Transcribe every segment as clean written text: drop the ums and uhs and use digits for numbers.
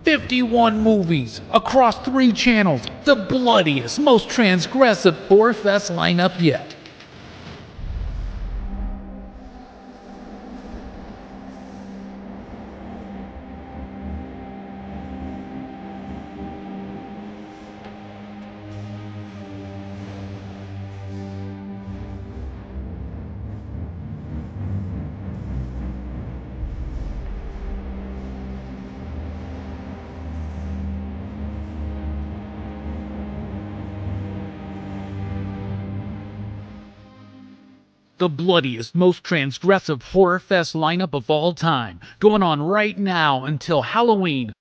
51 movies across 3 channels. The bloodiest, most transgressive Horrorfest lineup yet. The bloodiest, most transgressive Horrorfest lineup of all time, going on right now until Halloween.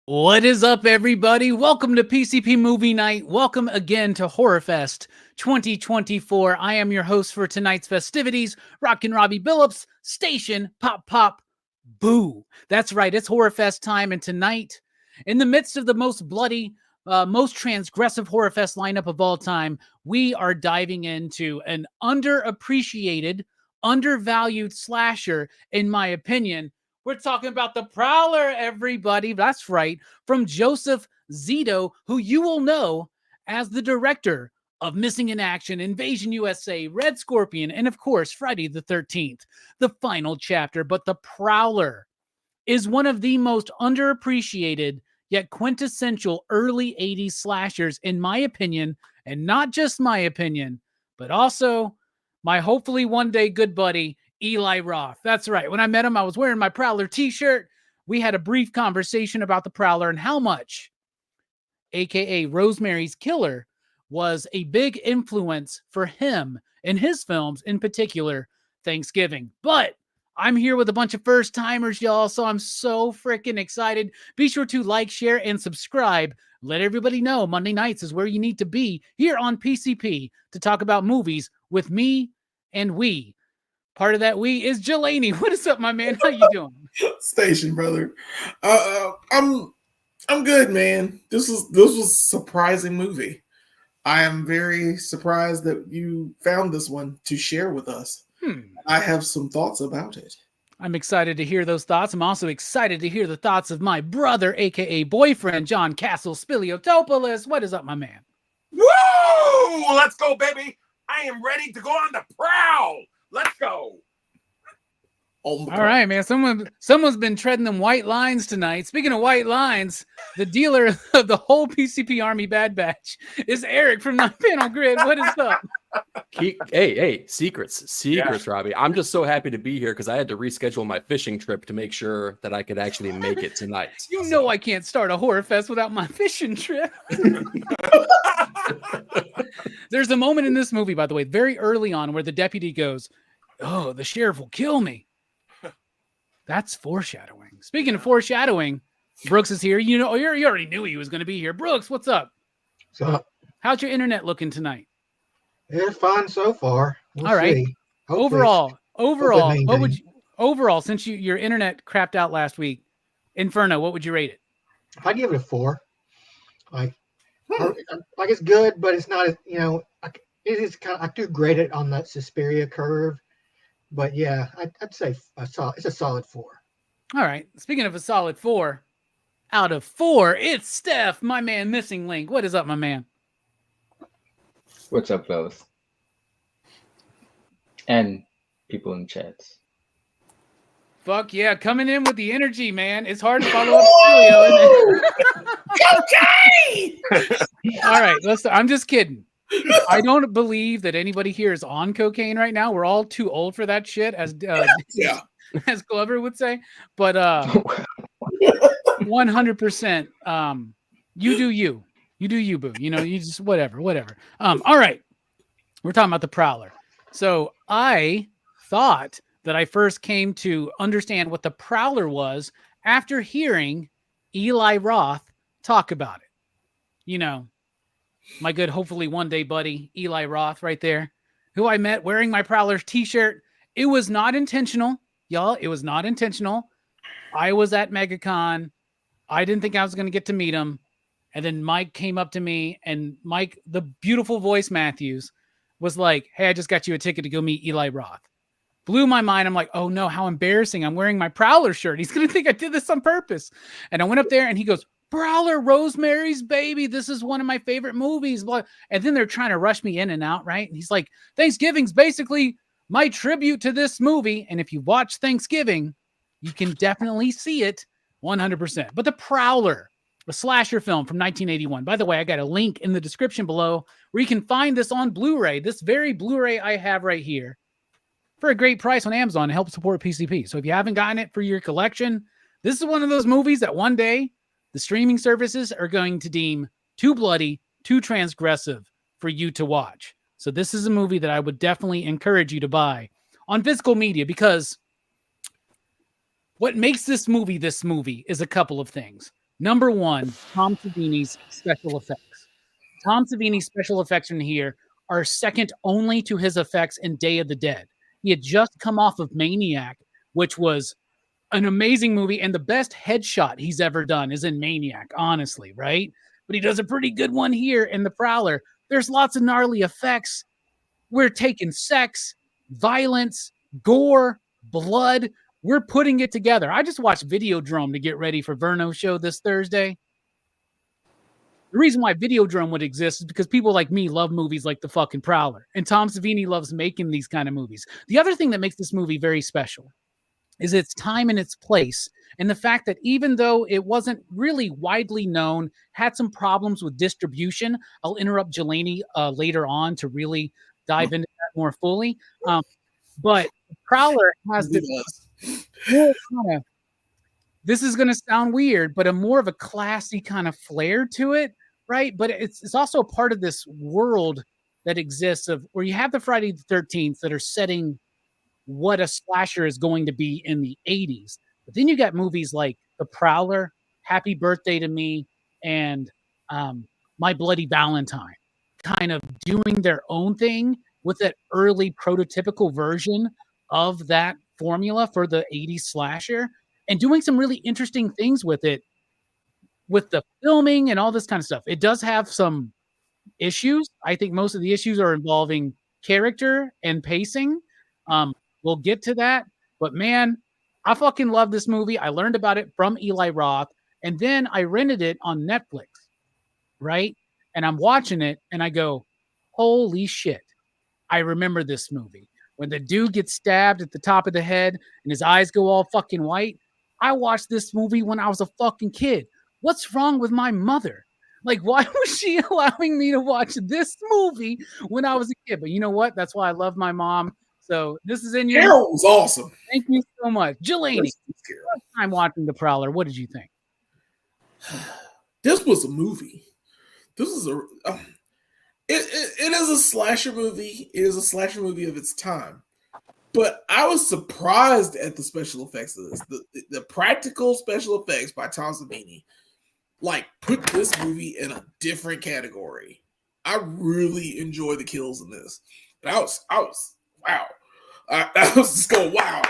What is up, everybody? Welcome to PCP Movie Night. Welcome again to Horrorfest 2024. I am your host for tonight's festivities, Rockin, Robbie, Billups, Station, Pop, Pop, Boo. That's right, it's Horrorfest time, and tonight, in the midst of the most bloody, most transgressive Horrorfest lineup of all time, we are diving into an underappreciated, undervalued slasher, in my opinion. We're talking about the Prowler, everybody. That's right. From Joseph Zito, who you will know as the director of Missing in Action, Invasion USA, Red Scorpion, and of course, Friday the 13th, the final chapter. But the Prowler is one of the most underappreciated yet quintessential early 80s slashers, in my opinion, and not just my opinion, but also my hopefully one day good buddy, Eli Roth. That's right. When I met him, I was wearing my Prowler t-shirt. We had a brief conversation about the Prowler and how much, aka Rosemary's Killer, was a big influence for him and his films, in particular, Thanksgiving. But I'm here with a bunch of first timers, y'all, so I'm so freaking excited. Be sure to like, share, and subscribe. Let everybody know Monday nights is where you need to be here on PCP to talk about movies with me and we. Part of that we is Jelani. What is up, my man? How you doing? Station, brother. I'm good, man. This was a surprising movie. I am very surprised that you found this one to share with us. I have some thoughts about it. I'm excited to hear those thoughts. I'm also excited to hear the thoughts of my brother, aka boyfriend, John Castle Spiliotopoulos. What is up, my man? Woo! Let's go, baby. I am ready to go on the prowl. Let's go. All right, man. Someone's been treading them white lines tonight. Speaking of white lines, the dealer of the whole PCP Army Bad Batch is Eric from the Panel Grid. What is up? Hey, secrets, yeah. Robbie. I'm just so happy to be here because I had to reschedule my fishing trip to make sure that I could actually make it tonight. You know I can't start a horror fest without my fishing trip. There's a moment in this movie, by the way, very early on where the deputy goes, "Oh, the sheriff will kill me." That's foreshadowing. Speaking of foreshadowing, Brooks is here. You know, you already knew he was going to be here. Brooks, what's up? What's up? How's your internet looking tonight? It's fine so far. All right. Overall, since your internet crapped out last week, Inferno, what would you rate it? I give it a 4. Like it's good, but it's not. It's kind of, I do grade it on that Suspiria curve, but yeah, I'd say it's a solid 4. All right. Speaking of a solid 4, out of 4, it's Steph, my man, Missing Link. What is up, my man? What's up, fellas? And people in chats. Fuck yeah, coming in with the energy, man. It's hard to follow up Julio, Okay. All right, I'm just kidding. I don't believe that anybody here is on cocaine right now. We're all too old for that shit, as Yeah. as Glover would say. But 100%. You do you. You do you, boo. You know, you just whatever. All right. We're talking about the Prowler. So I thought that I first came to understand what the Prowler was after hearing Eli Roth talk about it. You know, my good, hopefully one day buddy, Eli Roth right there, who I met wearing my Prowler t-shirt. It was not intentional, y'all. It was not intentional. I was at MegaCon. I didn't think I was going to get to meet him. And then Mike came up to me, and Mike, the beautiful voice Matthews, was like, hey, I just got you a ticket to go meet Eli Roth. Blew my mind. I'm like, oh no, how embarrassing. I'm wearing my Prowler shirt. He's going to think I did this on purpose. And I went up there and he goes, Prowler, Rosemary's Baby. This is one of my favorite movies. And then they're trying to rush me in and out, right? And he's like, Thanksgiving's basically my tribute to this movie. And if you watch Thanksgiving, you can definitely see it 100%. But the Prowler, a slasher film from 1981. By the way, I got a link in the description below where you can find this on Blu-ray. This very Blu-ray I have right here for a great price on Amazon to help support PCP. So if you haven't gotten it for your collection, this is one of those movies that one day the streaming services are going to deem too bloody, too transgressive for you to watch. So this is a movie that I would definitely encourage you to buy on physical media, because what makes this movie is a couple of things. Number one, Tom Savini's special effects. Tom Savini's special effects in here are second only to his effects in Day of the Dead. He had just come off of Maniac, which was an amazing movie, and the best headshot he's ever done is in Maniac, honestly, right? But he does a pretty good one here in The Prowler. There's lots of gnarly effects. We're taking sex, violence, gore, blood. We're putting it together. I just watched Videodrome to get ready for Verno's show this Thursday. The reason why Videodrome would exist is because people like me love movies like the fucking Prowler. And Tom Savini loves making these kind of movies. The other thing that makes this movie very special is its time and its place. And the fact that even though it wasn't really widely known, had some problems with distribution. I'll interrupt Jelani later on to really dive into that more fully. But Prowler has this whole kind of, this is going to sound weird, but a more of a classy kind of flair to it, right? But it's also a part of this world that exists of where you have the Friday the 13th that are setting what a slasher is going to be in the 80s. But then you got movies like The Prowler, Happy Birthday to Me, and My Bloody Valentine kind of doing their own thing with that early prototypical version of that formula for the 80s slasher, and doing some really interesting things with it, with the filming and all this kind of stuff. It does have some issues. I think most of the issues are involving character and pacing. We'll get to that. But man, I fucking love this movie. I learned about it from Eli Roth, and then I rented it on Netflix, right? And I'm watching it, and I go, holy shit. I remember this movie. When the dude gets stabbed at the top of the head and his eyes go all fucking white. I watched this movie when I was a fucking kid. What's wrong with my mother? Like, why was she allowing me to watch this movie when I was a kid? But you know what? That's why I love my mom. So this is in your... Carol was awesome. Thank you so much. Jelani, first time watching The Prowler, what did you think? This was a movie. This is a... It is a slasher movie. It is a slasher movie of its time. But I was surprised at the special effects of this. The practical special effects by Tom Savini, like, put this movie in a different category. I really enjoy the kills in this. And I was wow. I was just going, wow.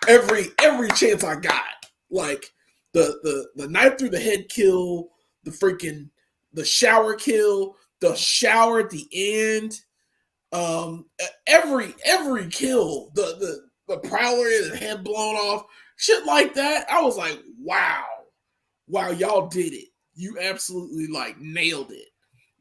Every chance I got. Like, the knife through the head kill, the shower kill, the shower at the end, Every kill, the Prowler and his head blown off, shit like that. I was like, wow, y'all did it. You absolutely like nailed it,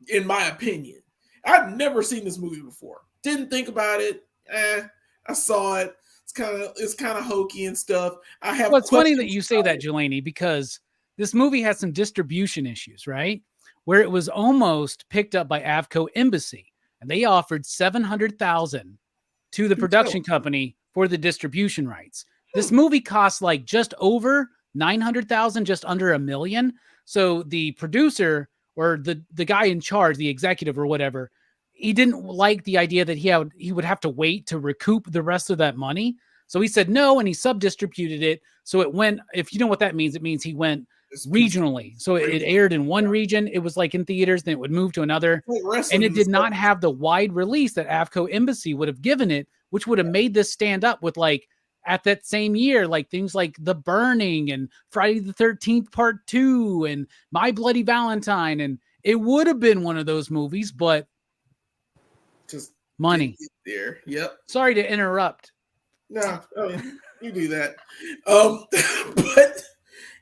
in my opinion. I've never seen this movie before. Didn't think about it. I saw it. It's kind of hokey and stuff. I have. Well, it's funny that you say that, Jelani, because this movie had some distribution issues, right? Where it was almost picked up by Avco Embassy, and they offered $700,000 to the production company for the distribution rights. This movie cost like just over $900,000, just under $1 million. So the producer or the guy in charge, the executive or whatever, he didn't like the idea that he would have to wait to recoup the rest of that money. So he said no, and he sub-distributed it. So it went, if you know what that means, it means he went regionally. So it aired in one region. It was like in theaters, then it would move to another. And it did not have the wide release that Avco Embassy would have given it, which would have made this stand up with like, at that same year, like things like The Burning and Friday the 13th Part 2 and My Bloody Valentine. And it would have been one of those movies, but just money. There. Yep. Sorry to interrupt. No, you do that. But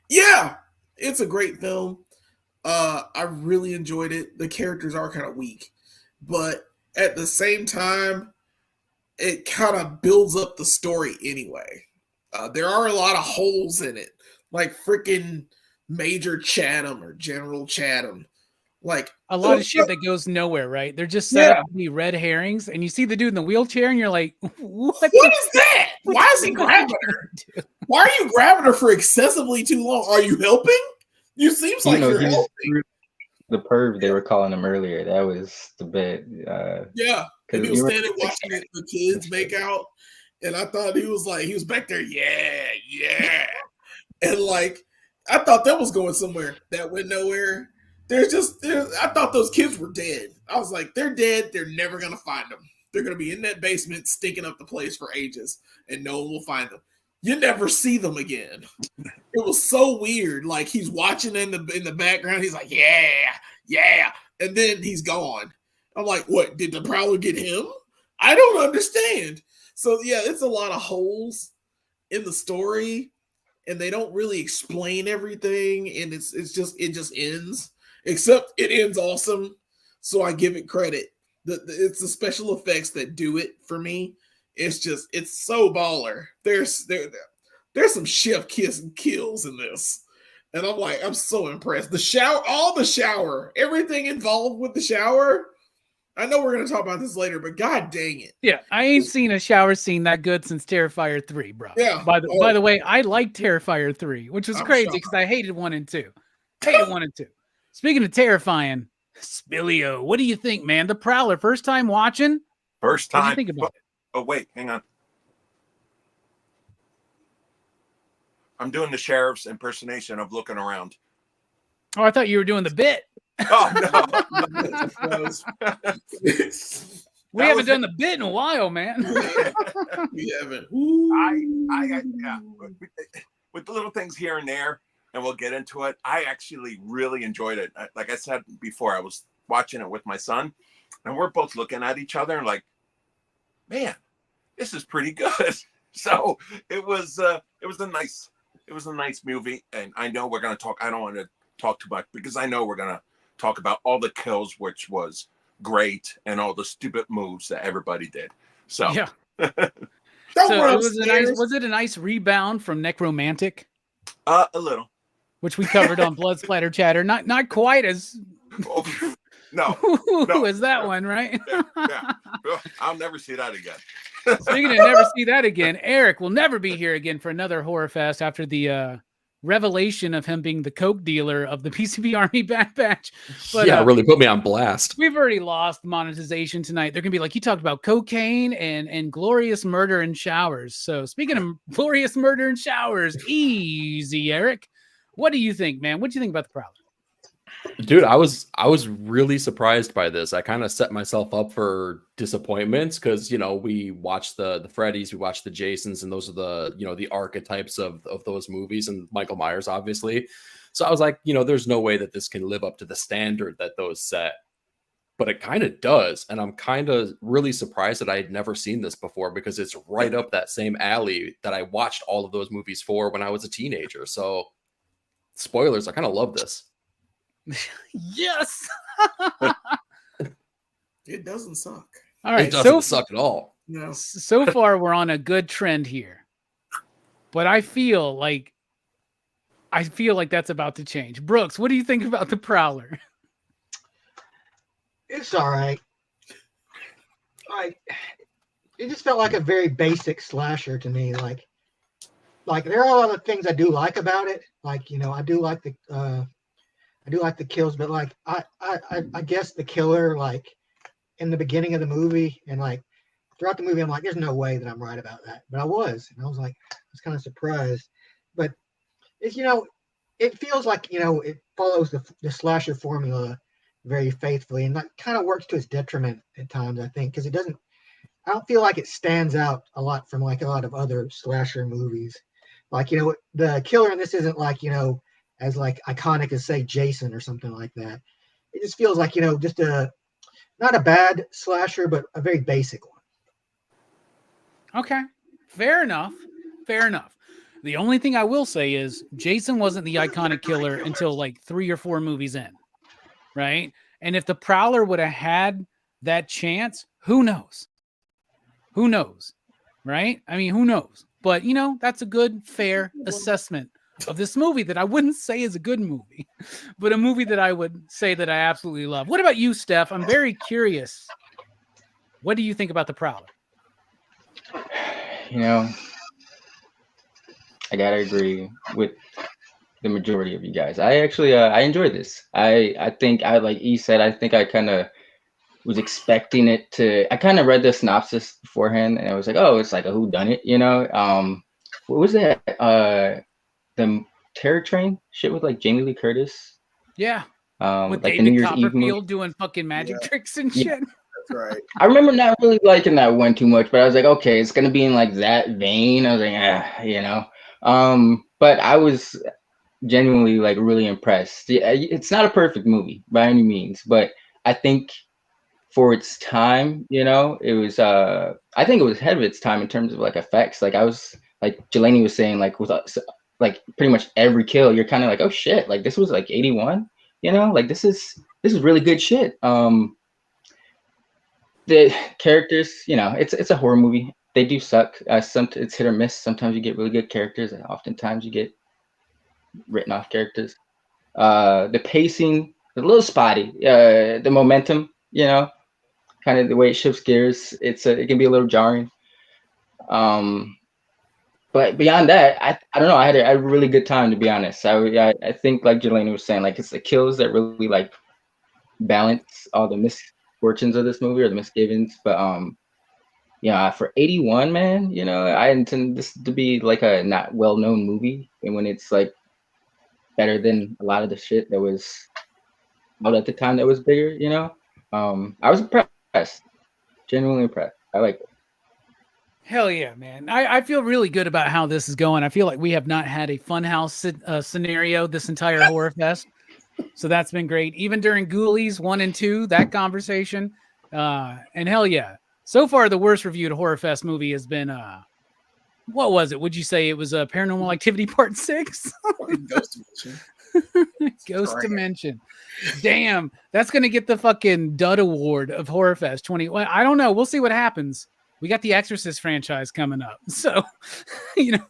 yeah, it's a great film. I really enjoyed it. The characters are kind of weak, but at the same time, it kind of builds up the story anyway. There are a lot of holes in it, like freaking Major Chatham or General Chatham. Like a lot of shit that goes nowhere, right? They're just set up to be red herrings, and you see the dude in the wheelchair, and you're like, what is that? Why is he grabbing her? Why are you grabbing her for excessively too long? Are you helping? You seems like you're helping. The perv they were calling him earlier. That was the bit. Yeah. And he was standing watching the kids make out, and I thought he was back there, yeah. And like, I thought that was going somewhere. That went nowhere. I thought those kids were dead. I was like, they're dead. They're never going to find them. They're going to be in that basement stinking up the place for ages, and no one will find them. You never see them again. It was so weird. Like, he's watching in the background. He's like, yeah. And then he's gone. I'm like, what? Did the Prowler get him? I don't understand. So, yeah, it's a lot of holes in the story, and they don't really explain everything, and it just ends. Except it ends awesome, so I give it credit. It's the special effects that do it for me. It's so baller. There's some chef kills in this, and I'm like, I'm so impressed. The shower, everything involved with the shower. I know we're gonna talk about this later, but god dang it. Yeah, I ain't seen a shower scene that good since Terrifier 3, bro. Yeah. By the way, I liked Terrifier 3, which was crazy because I hated 1 and 2. Speaking of terrifying, Spillio, what do you think, man? The Prowler, first time watching? First time. What do you think about it? Oh, wait, hang on. I'm doing the sheriff's impersonation of looking around. Oh, I thought you were doing the bit. Oh, no. We haven't done the bit in a while, man. We haven't. Yeah. With the little things here and there, and we'll get into it. I actually really enjoyed it. Like I said before, I was watching it with my son, and we're both looking at each other and like, man, this is pretty good. So it was a nice movie. And I know we're going to talk, I don't want to talk too much because I know we're going to talk about all the kills, which was great, and all the stupid moves that everybody did. So, yeah. So was it a nice rebound from Necromantic? A little. Which we covered on Blood Splatter Chatter. Not quite as no, as that one, right? Yeah. I'll never see that again. Speaking of never see that again, Eric will never be here again for another Horrorfest after the revelation of him being the coke dealer of the PCP Army Bad Batch. But, yeah, really put me on blast. We've already lost monetization tonight. They're gonna be like, you talked about cocaine and glorious murder in showers. So speaking of glorious murder in showers, easy, Eric. What do you think, man? What do you think about the Prowler? Dude, I was really surprised by this. I kind of set myself up for disappointments because, you know, we watched the Freddys, we watched the Jasons, and those are the, you know, the archetypes of those movies, and Michael Myers, obviously. So I was like, you know, there's no way that this can live up to the standard that those set. but it kind of does. And I'm kind of really surprised that I had never seen this before, because it's right up that same alley that I watched all of those movies for when I was a teenager. So spoilers, I kind of love this. Yes. It doesn't suck. All right. It doesn't suck at all. No. So far, we're on a good trend here, but I feel like that's about to change. Brooks, what do you think about the Prowler? It's all right. Like, it just felt like a very basic slasher to me. Like there are a lot of things I do like about it. Like, you know, I do like the kills, but like I guess the killer, like in the beginning of the movie and like throughout the movie, I'm like, there's no way that I'm right about that. But I was, and I was kind of surprised. But it's, you know, it feels like, you know, it follows the slasher formula very faithfully, and that kind of works to its detriment at times, I think, because I don't feel like it stands out a lot from like a lot of other slasher movies. Like, you know, the killer in this isn't like, you know, as like iconic as say Jason or something like that. It just feels like, you know, just not a bad slasher, but a very basic one. Okay, fair enough. The only thing I will say is Jason wasn't the iconic killer until like 3 or 4 movies in, right? And if the Prowler would have had that chance, who knows? Who knows, right? I mean, who knows? But, you know, that's a good, fair assessment of this movie that I wouldn't say is a good movie, but a movie that I would say that I absolutely love. What about you, Steph? I'm very curious. What do you think about the Prowler? You know, I gotta agree with the majority of you guys. I actually I enjoyed this. I think I, like E said, I think I kind of was expecting it to. I kind of read the synopsis beforehand, and I was like, oh, it's like a whodunit, you know. What was that? The Terror Train shit with like Jamie Lee Curtis. Yeah. With like David the New Year's Eve movie. Copperfield doing fucking magic tricks and shit. That's right. I remember not really liking that one too much, but I was like, okay, it's gonna be in like that vein. I was like, you know. But I was genuinely like really impressed. Yeah, it's not a perfect movie by any means, but I think for its time, you know, it was I think it was ahead of its time in terms of like effects. Like I was like Jelani was saying, like with like pretty much every kill, you're kind of like, oh shit, like this was like 81, you know, like this is really good shit. The characters, you know, it's a horror movie. They do suck. It's hit or miss. Sometimes you get really good characters, and oftentimes you get written off characters. The pacing is a little spotty. The momentum, you know, kind of the way it shifts gears, it can be a little jarring. But beyond that, I don't know. I had a really good time, to be honest. I think, like Jelani was saying, like it's the kills that really like balance all the misfortunes of this movie or the misgivings. But yeah, for 81, man, you know, I intend this to be like a not well-known movie, and when it's like better than a lot of the shit that was out at the time that was bigger, you know. I was impressed, genuinely impressed. I like it. Hell yeah, man. I feel really good about how this is going. I feel like we have not had a funhouse scenario this entire horror fest. So that's been great. Even during Ghoulies 1 and 2, that conversation. And hell yeah. So far, the worst reviewed horror fest movie has been, what was it? Would you say it was Paranormal Activity Part 6? Ghost Dimension. Ghost Dimension. Damn. That's going to get the fucking dud award of Horror Fest 20. Well, I don't know. We'll see what happens. We got the Exorcist franchise coming up. So, you know,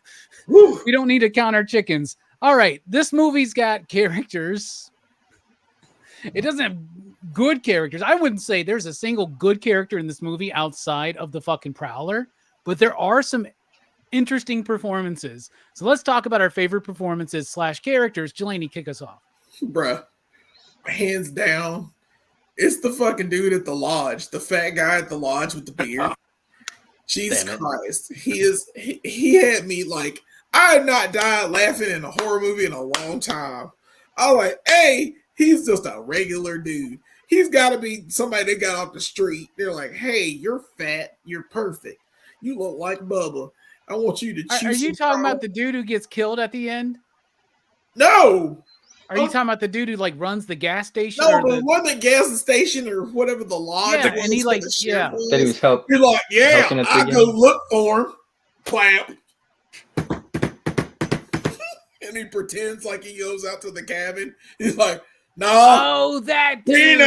Woo. we don't need to count our chickens. All right. This movie's got characters. It doesn't have good characters. I wouldn't say there's a single good character in this movie outside of the fucking Prowler, but there are some interesting performances. So let's talk about our favorite performances / characters. Jelani, kick us off. Bruh. Hands down. It's the fucking dude at the lodge. The fat guy at the lodge with the beard. Jesus Christ. He had me like, I had not died laughing in a horror movie in a long time. I was like, hey, he's just a regular dude. He's got to be somebody that got off the street. They're like, hey, you're fat. You're perfect. You look like Bubba. I want you to choose. Are you talking about the dude who gets killed at the end? No. Are you talking about the dude who like runs the gas station? No, or the one that gas station or whatever the lodge Yeah, was and he for like the sheriff yeah. was. That he was help. You're like, yeah, helping at the I end. go look for him. Clamp. And he pretends like he goes out to the cabin. He's like, no, Oh, that dude. he ain't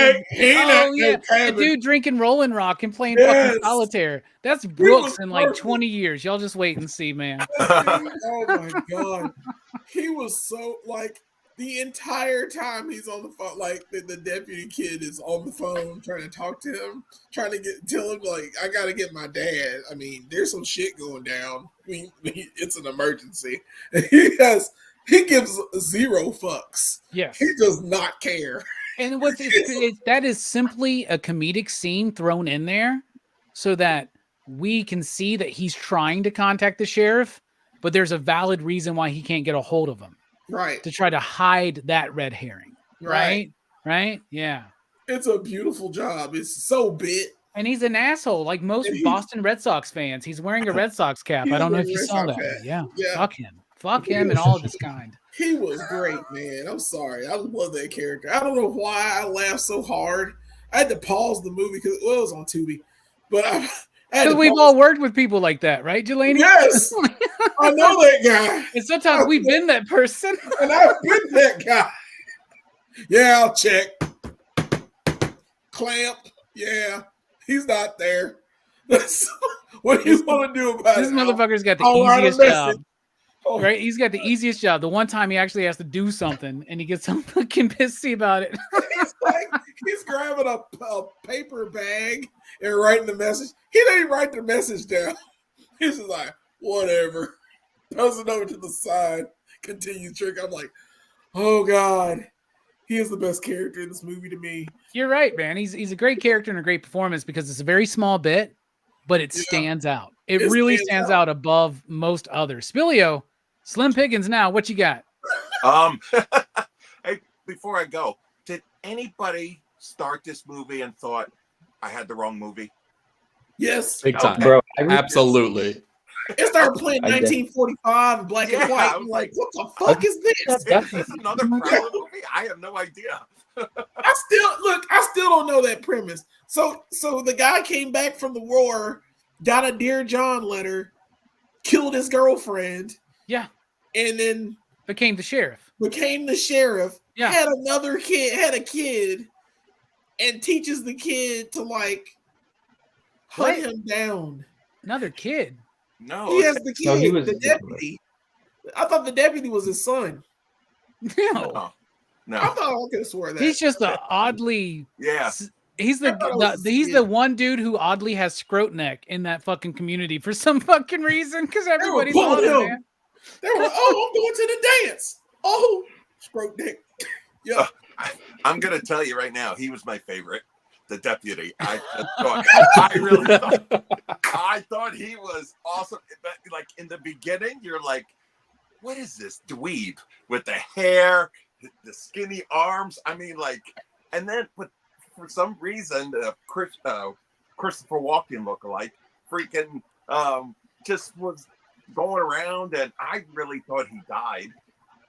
Oh at yeah, no the cabin. dude drinking Rolling Rock and playing Yes. fucking solitaire. That's was Brooks in like perfect. 20 years. Y'all just wait and see, man. Oh my god, he was so like the entire time he's on the phone, like the deputy kid is on the phone trying to talk to him, trying to tell him like, I gotta get my dad. I mean, there's some shit going down. It's an emergency. He gives zero fucks. Yes. He does not care. And that is simply a comedic scene thrown in there so that we can see that he's trying to contact the sheriff, but there's a valid reason why he can't get a hold of him. Right. To try to hide that red herring. Right? Yeah. It's a beautiful job. It's so bit. And he's an asshole, like most Boston Red Sox fans. He's wearing a Red Sox cap. I don't know if you saw that. Yeah. Fuck him and all of his kind. He was great, man. I'm sorry. I love that character. I don't know why I laughed so hard. I had to pause the movie because it was on Tubi. But because we've all worked with people like that, right, Jelani? Yes. I know that guy. And sometimes we've been that person. And I've been that guy. Yeah, I'll check. Clamp. Yeah. He's not there. What do you want to do about it? This motherfucker's got the easiest job. Right? He's got the easiest job. The one time he actually has to do something and he gets some fucking pissy about it. He's grabbing a paper bag and writing the message. He didn't write the message down. He's just like, whatever. Throws it over to the side. Continues trick. I'm like, oh God. He is the best character in this movie to me. You're right, man. He's a great character and a great performance because it's a very small bit, but it stands out. It really stands out above most others. Spillio, Slim Pickens now. What you got? Hey, before I go, did anybody start this movie and thought I had the wrong movie? Yes. Big time. Bro, Absolutely. It started playing 1945 black and white. I'm like, what the fuck is this? Is this another Prowler movie? I have no idea. I still don't know that premise. So the guy came back from the war, got a Dear John letter, killed his girlfriend. Yeah. And then became the sheriff. Yeah. Had a kid, and teaches the kid to like hunt him down. Another kid. No. He has the kid, No, he was the deputy. I thought the deputy was his son. No. I thought I could have swore that. He's just the oddly He's the one dude who oddly has scrot neck in that fucking community for some fucking reason because everybody's on him, man. They were like, oh, I'm going to the dance. Oh, scrot neck. Yeah. I'm gonna tell you right now, he was my favorite, the deputy. I thought he was awesome. But like in the beginning, you're like, what is this dweeb with the hair, the skinny arms? I mean, like, and then but for some reason, Christopher Walken lookalike freaking just was going around, and I really thought he died,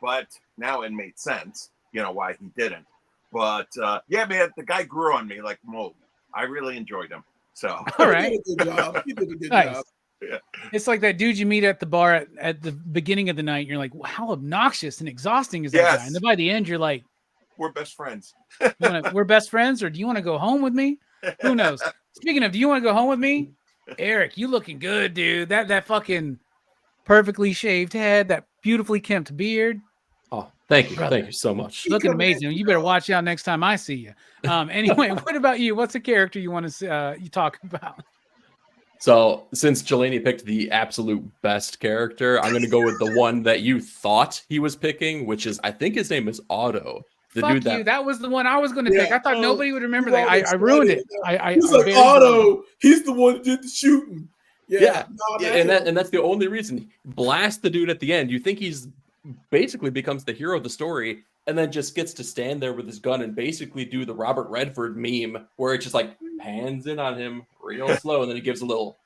but now it made sense, why he didn't. But yeah, man, the guy grew on me like mold. I really enjoyed him. So all right, you did a good job. You did a good job. Yeah. It's like that dude you meet at the bar at the beginning of the night. And you're like, well, how obnoxious and exhausting is that guy? And then by the end, you're like, we're best friends. We're best friends, or do you want to go home with me? Who knows? Speaking of, do you want to go home with me? Eric, you looking good, dude. That fucking perfectly shaved head, that beautifully kempt beard. Oh, thank you. Brother. Thank you so much. Looking amazing. You better watch out next time I see you. Anyway, what about you? What's a character you want to you talk about? So since Jelani picked the absolute best character, I'm going to go with the one that you thought he was picking, which is, I think his name is Otto. The Fuck dude you. That was the one I was going to pick. I thought nobody would remember that. I ruined it. He's like, Otto. He's the one that did the shooting. Yeah. And that's the only reason. Blast the dude at the end. You think he's basically becomes the hero of the story, and then just gets to stand there with his gun and basically do the Robert Redford meme where it just like pans in on him real slow, and then he gives a little.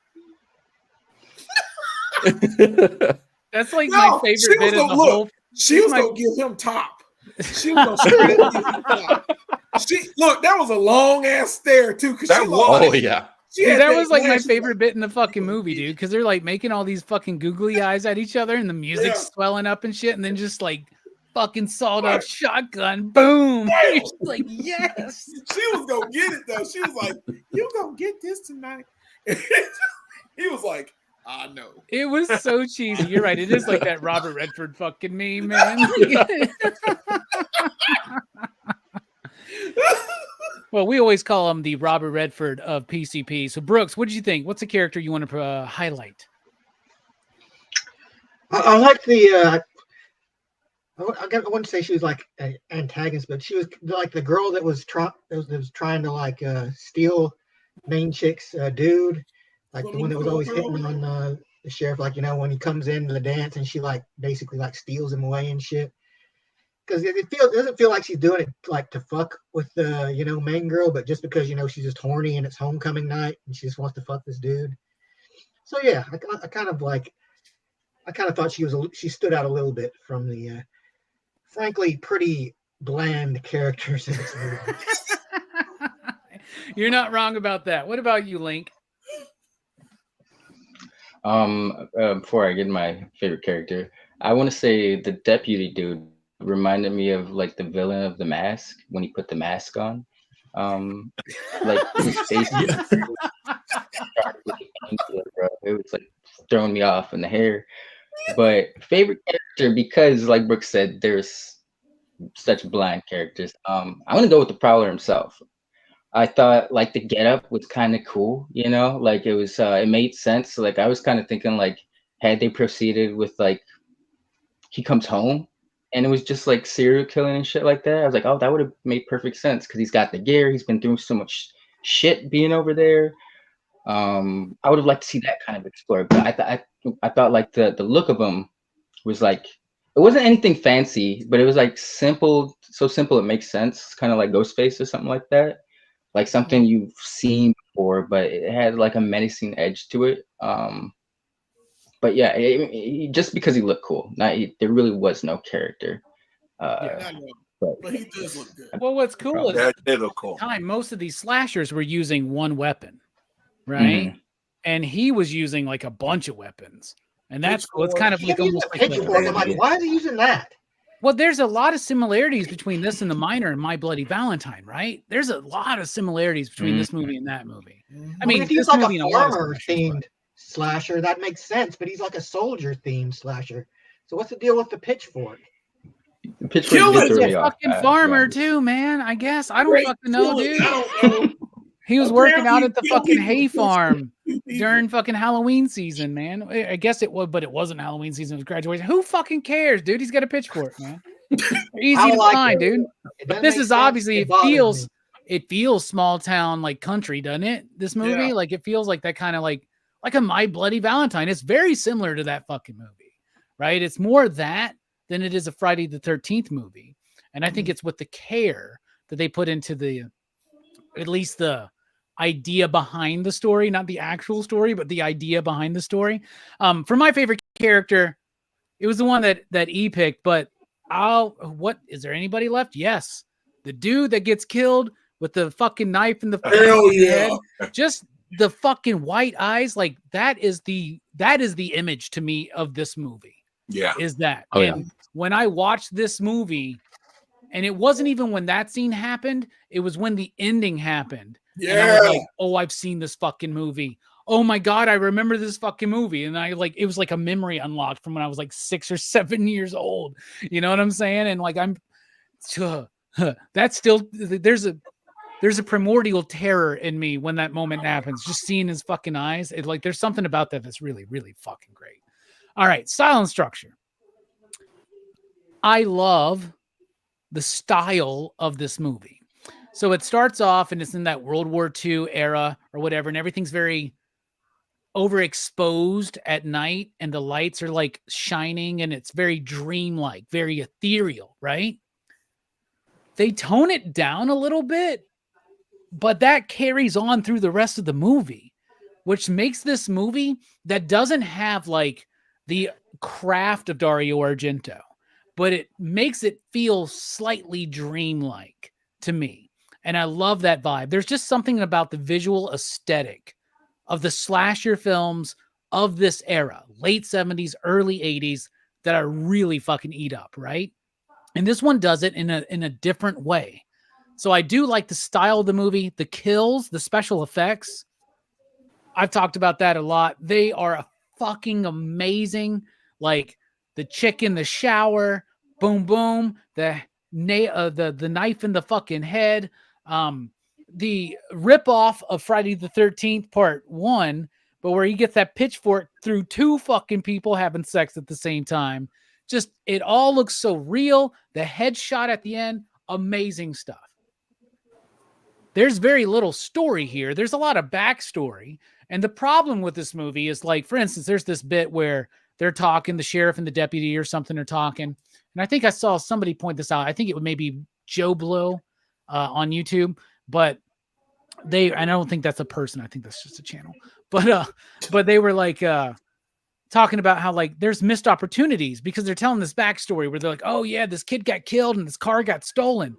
That's like my favorite bit of the whole. She was gonna give him top. She was gonna straight look, that was a long ass stare too. Because That she was. Oh yeah. Dude, that was like my favorite bit in the fucking movie, dude, because they're like making all these fucking googly eyes at each other and the music's swelling up and shit, and then just like fucking sawed off shotgun, boom. You're just like, yes. She was gonna get it though. She was like, "You gonna get this tonight?" He was like, "I know." It was so cheesy. You're right. It is like that Robert Redford fucking meme, man. Well, we always call him the Robert Redford of PCP. So, Brooks, what did you think? What's a character you want to highlight? I like the. I wouldn't say she was like an antagonist, but she was like the girl that was trying to like steal main chick's dude, like the one that was always hitting on the sheriff. Like, you know, when he comes into the dance and she like basically like steals him away and shit. Because it doesn't feel like she's doing it like to fuck with the, you know, main girl, but just because, you know, she's just horny and it's homecoming night and she just wants to fuck this dude. So yeah, I kind of thought she stood out a little bit from the frankly pretty bland characters in this movie. You're not wrong about that. What about you, Link? Before I get my favorite character, I want to say the deputy dude reminded me of like the villain of The Mask when he put the mask on. Like his face, it was like throwing me off in the hair. But favorite character, because like Brooks said, there's such bland characters. I'm gonna go with the Prowler himself. I thought like the getup was kind of cool, you know, like it was it made sense. Like I was kind of thinking like had they proceeded with like he comes home and it was just like serial killing and shit like that, I was like, oh, that would have made perfect sense because he's got the gear, he's been through so much shit being over there. I would have liked to see that kind of explored, but I thought like the look of him was like it wasn't anything fancy, but it was like simple, so simple it makes sense, kind of like Ghostface or something like that, like something you've seen before, but it had like a menacing edge to it. But yeah, just because he looked cool, there really was no character. But he does look good. Well, what's cool is That did look cool. time most of these slashers were using one weapon, right? Mhm. And he was using like a bunch of weapons, and that's cool. It's kind of like almost like pitchfork. I'm like, why are they using that? well, there's a lot of similarities between this and The Miner and My Bloody Valentine, right? There's a lot of similarities between this movie and that movie. I mean, if he's this like movie a and a lot of farmer slashers, themed slasher, that makes sense, but he's like a soldier themed slasher. So what's the deal with the pitchfork? The pitchfork but did he's throw a me off. fucking farmer too, man. I guess I don't fucking know, dude. I don't know. He was working out Apparently at the he killed fucking people. hay farm during fucking Halloween season, man. I guess it was, but it wasn't Halloween season. It was graduation. Who fucking cares, dude? He's got a pitchfork, man. Easy to find, dude. But this is obviously it feels small town like country, doesn't it? This movie, like it feels like that kind of like a My Bloody Valentine. It's very similar to that fucking movie, right? It's more that than it is a Friday the 13th movie, and I think it's with the care that they put into at least the idea behind the story, not the actual story, but the idea behind the story. For my favorite character, it was the one that E picked, but what is there anybody left? Yes. The dude that gets killed with the fucking knife in the head, just the fucking white eyes, like that is the image to me of this movie. Yeah. Is that. Oh, and when I watched this movie, and it wasn't even when that scene happened, it was when the ending happened. Yeah. And I was like, oh, I've seen this fucking movie. Oh my God, I remember this fucking movie. And it was like a memory unlocked from when I was like 6 or 7 years old. You know what I'm saying? And like, that's still, there's a primordial terror in me when that moment happens. Just seeing his fucking eyes. There's something about that that's really, really fucking great. All right. Style and structure. I love the style of this movie. So it starts off and it's in that World War II era or whatever, and everything's very overexposed at night, and the lights are like shining, and it's very dreamlike, very ethereal, right? They tone it down a little bit, but that carries on through the rest of the movie, which makes this movie that doesn't have like the craft of Dario Argento, but it makes it feel slightly dreamlike to me. And I love that vibe. There's just something about the visual aesthetic of the slasher films of this era, late 70s, early 80s, that I really fucking eat up, right? And this one does it in a different way. So I do like the style of the movie, the kills, the special effects. I've talked about that a lot. They are fucking amazing. Like the chick in the shower, boom, boom, the knife in the fucking head. The ripoff of Friday the 13th Part 1, but where he gets that pitchfork through two fucking people having sex at the same time. Just, it all looks so real. The headshot at the end, amazing stuff. There's very little story here. There's a lot of backstory. And the problem with this movie is, like, for instance, there's this bit where they're talking, the sheriff and the deputy or something are talking. And I think I saw somebody point this out. I think it would maybe Joe Blow on YouTube, but I don't think that's a person. I think that's just a channel. But they were like talking about how, like, there's missed opportunities because they're telling this backstory where they're like, oh yeah, this kid got killed and this car got stolen.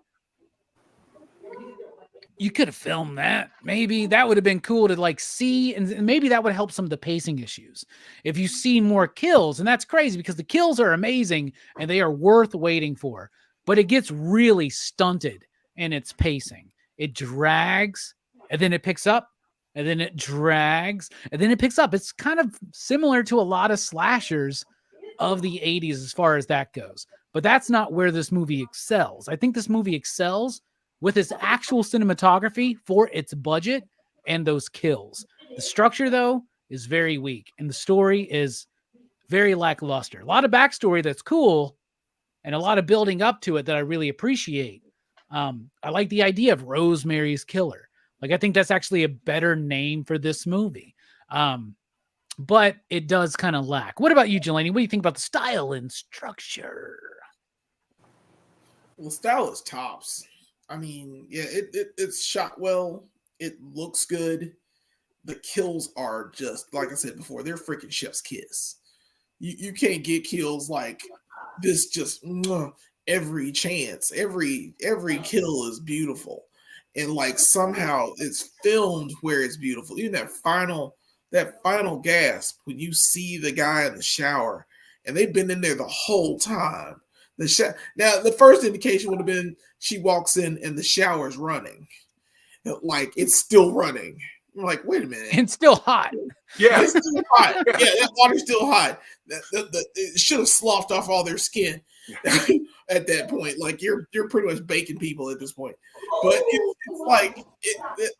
You could have filmed that. Maybe that would have been cool to, like, see, and maybe that would help some of the pacing issues. If you see more kills, and that's crazy because the kills are amazing and they are worth waiting for, but it gets really stunted in its pacing. It drags and then it picks up and then it drags and then it picks up. It's kind of similar to a lot of slashers of the 80s as far as that goes, but that's not where this movie excels. I think this movie excels with its actual cinematography for its budget and those kills. The structure, though, is very weak, and the story is very lackluster. A lot of backstory that's cool, and a lot of building up to it that I really appreciate. I like the idea of Rosemary's Killer. Like, I think that's actually a better name for this movie. But it does kind of lack. What about you, Jelani? What do you think about the style and structure? Well, style is tops. I mean, yeah, it's shot well. It looks good. The kills are just, like I said before, they're freaking chef's kiss. You can't get kills like this just every chance. Every kill is beautiful. And, like, somehow it's filmed where it's beautiful. Even that final gasp when you see the guy in the shower and they've been in there the whole time. Now, the first indication would have been she walks in and the shower's running. Like, it's still running. I'm like, wait a minute. It's still hot. Yeah. It's still hot. Yeah, that water's still hot. It should have sloughed off all their skin at that point. Like, you're pretty much baking people at this point. But it's like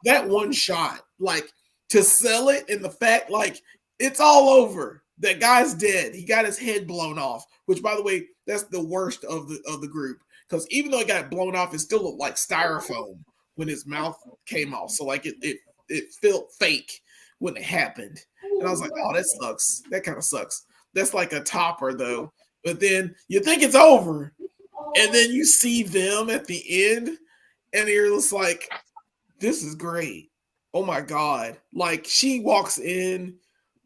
that one shot, like, to sell it, and the fact, like, it's all over. That guy's dead. He got his head blown off, which, by the way, that's the worst of the group. Because even though it got blown off, it still looked like styrofoam when his mouth came off. So, like, it felt fake when it happened. And I was like, oh, that sucks. That kind of sucks. That's like a topper, though. But then you think it's over, and then you see them at the end, and you're just like, this is great. Oh, my God. Like, she walks in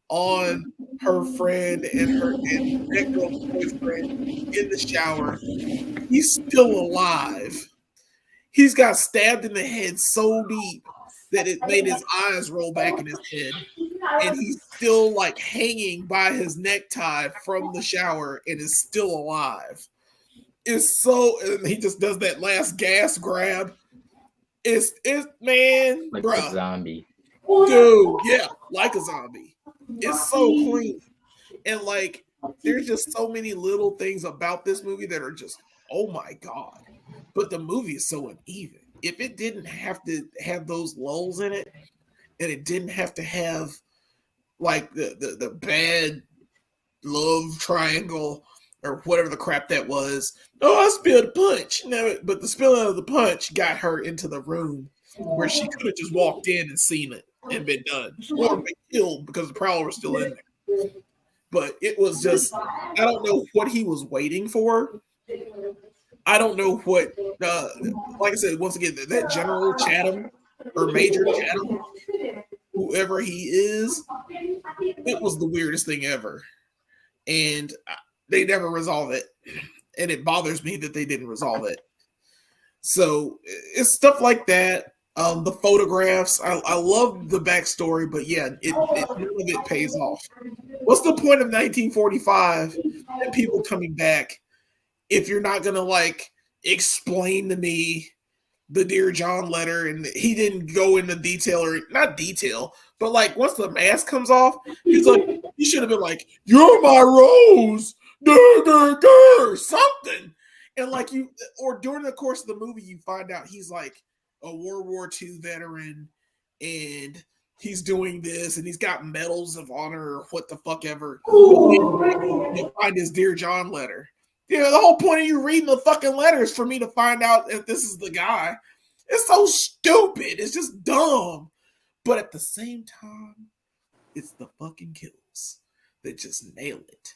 on her friend and that girl's boyfriend in the shower. He's still alive. He's got stabbed in the head so deep that it made his eyes roll back in his head. And he's still, like, hanging by his necktie from the shower and is still alive. It's so, and he just does that last gas grab. It's man, like bruh. a zombie. Dude, yeah, like a zombie. It's so clean. And, like, there's just so many little things about this movie that are just, oh my God. But the movie is so uneven. If it didn't have to have those lulls in it, and it didn't have to have, like, the bad love triangle or whatever the crap that was. Oh, I spilled a punch. No, but the spilling of the punch got her into the room where she could have just walked in and seen it and been done, or been killed because the Prowler was still in there. But it was just, I don't know what he was waiting for. I don't know what, like I said, once again, that General Chatham or Major Chatham, whoever he is, it was the weirdest thing ever. And they never resolve it. and it bothers me that they didn't resolve it. So it's stuff like that. The photographs, I love the backstory, but yeah, none of it pays off. What's the point of 1945 and people coming back if you're not gonna like explain to me the Dear John letter, and he didn't go into detail, or not detail, but like once the mask comes off, he's like, he should have been like, "You're my rose, something." And like or during the course of the movie, you find out he's like a World War II veteran, and he's doing this, and he's got medals of honor or what the fuck ever. You find his Dear John letter. You know, the whole point of you reading the fucking letter is for me to find out if this is the guy. It's so stupid. It's just dumb. But at the same time, it's the fucking kills that just nail it.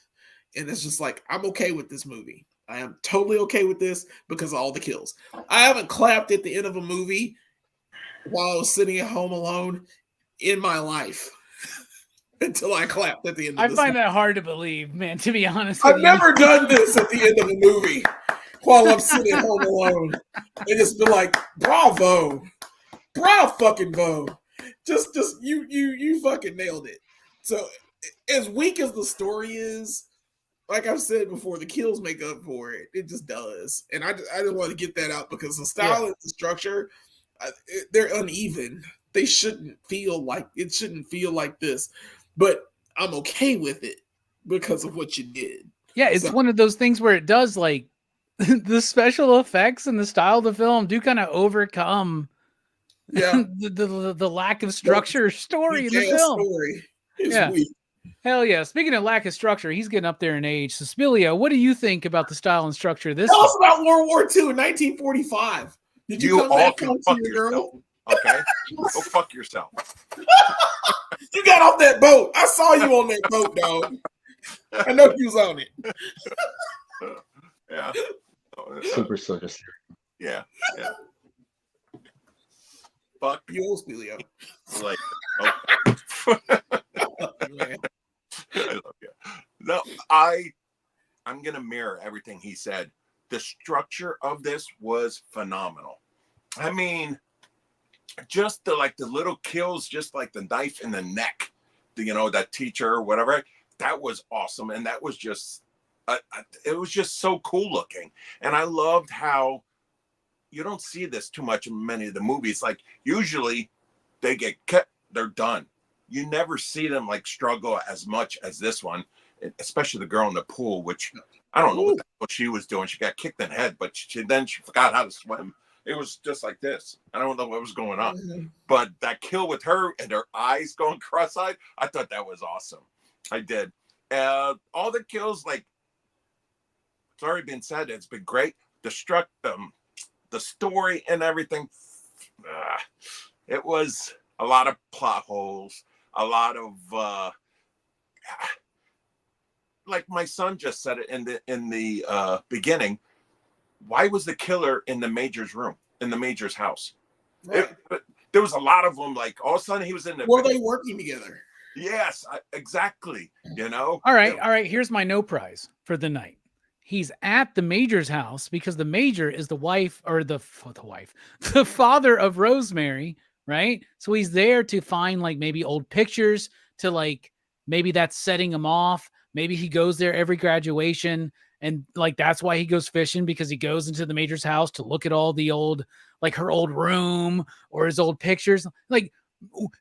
And it's just like, I'm okay with this movie. I am totally okay with this because of all the kills. I haven't clapped at the end of a movie while I was sitting at home alone in my life until I clapped at the end of this. I find that hard to believe, man, to be honest. I've never done this at the end of a movie while I'm sitting home alone. And just be like, bravo. Bravo fucking vo. Just you fucking nailed it. So as weak as the story is, like I've said before, the kills make up for it. It just does. And I just want to get that out because the style and the structure, they're uneven. They shouldn't feel like this. But I'm okay with it because of what you did. Yeah, it's one of those things where it does like the special effects and the style of the film do kind of overcome the lack of structure story in the film. It's weak. Hell yeah. Speaking of lack of structure, he's getting up there in age. So Spilio, what do you think about the style and structure of this? Tell us about World War II in 1945. Did you come back home to your girl? Okay, go fuck yourself. You got off that boat. I saw you on that boat, dog. I know you was on it. Yeah. Super soldier. Yeah. Fuck you, old Spilio. Like, okay. I love you. No, I'm gonna mirror everything he said. The structure of this was phenomenal. I mean, just the little kills, just like the knife in the neck, that teacher or whatever, that was awesome. And that was just, it was just so cool looking. And I loved how you don't see this too much in many of the movies. Like usually they get cut, they're done. You never see them like struggle as much as this one, especially the girl in the pool, which I don't know what she was doing. She got kicked in the head, but she forgot how to swim. It was just like this. I don't know what was going on. Mm-hmm. But that kill with her and her eyes going cross-eyed, I thought that was awesome. I did. All the kills, like, it's already been said, it's been great. The story and everything, it was a lot of plot holes, a lot of, like my son just said it in the beginning, why was the killer in the major's room, in the major's house? Right. There was a lot of them. Like all of a sudden, he was in the. Were they working together? Yes, exactly. All right. Here's my no prize for the night. He's at the major's house because the major is the wife or the father of Rosemary, right? So he's there to find like maybe old pictures to like maybe that's setting him off. Maybe he goes there every graduation. And like, that's why he goes fishing, because he goes into the major's house to look at all the old, like her old room or his old pictures. Like,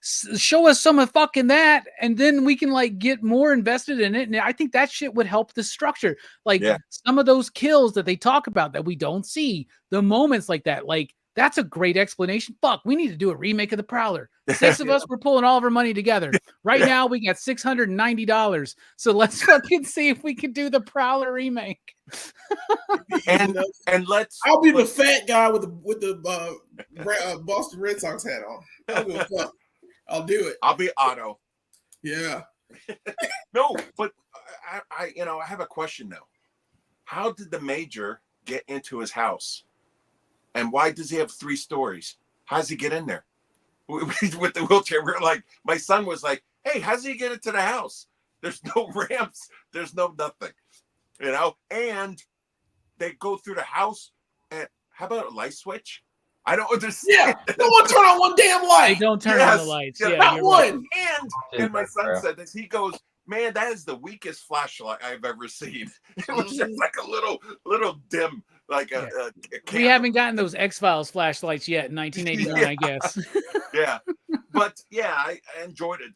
show us some of fucking that. And then we can like get more invested in it. And I think that shit would help the structure. Like some of those kills that they talk about that we don't see, the moments like that, like that's a great explanation. Fuck, we need to do a remake of the Prowler. 6 of us, we're pulling all of our money together. Right now, we got $690. So let's fucking see if we can do the Prowler remake. and let's. I'll be the fat guy with the Boston Red Sox hat on. I'll do it. I'll be Otto. Yeah. No, but I have a question though. How did the major get into his house? And why does he have 3 stories? How does he get in there? With the wheelchair, we're like, my son was like, hey, how does he get into the house? There's no ramps. There's no nothing, And they go through the house and how about a light switch? I don't understand. Yeah, no one turn on one damn light. They don't turn on the Yes, lights. yeah, Yeah, not you're one. right. And my son said this. He goes, "Man, that is the weakest flashlight I've ever seen." It was just like a little dim, like a We candle. haven't gotten those X-Files flashlights yet in 1981, Yeah. I guess. Yeah, but yeah, I enjoyed it.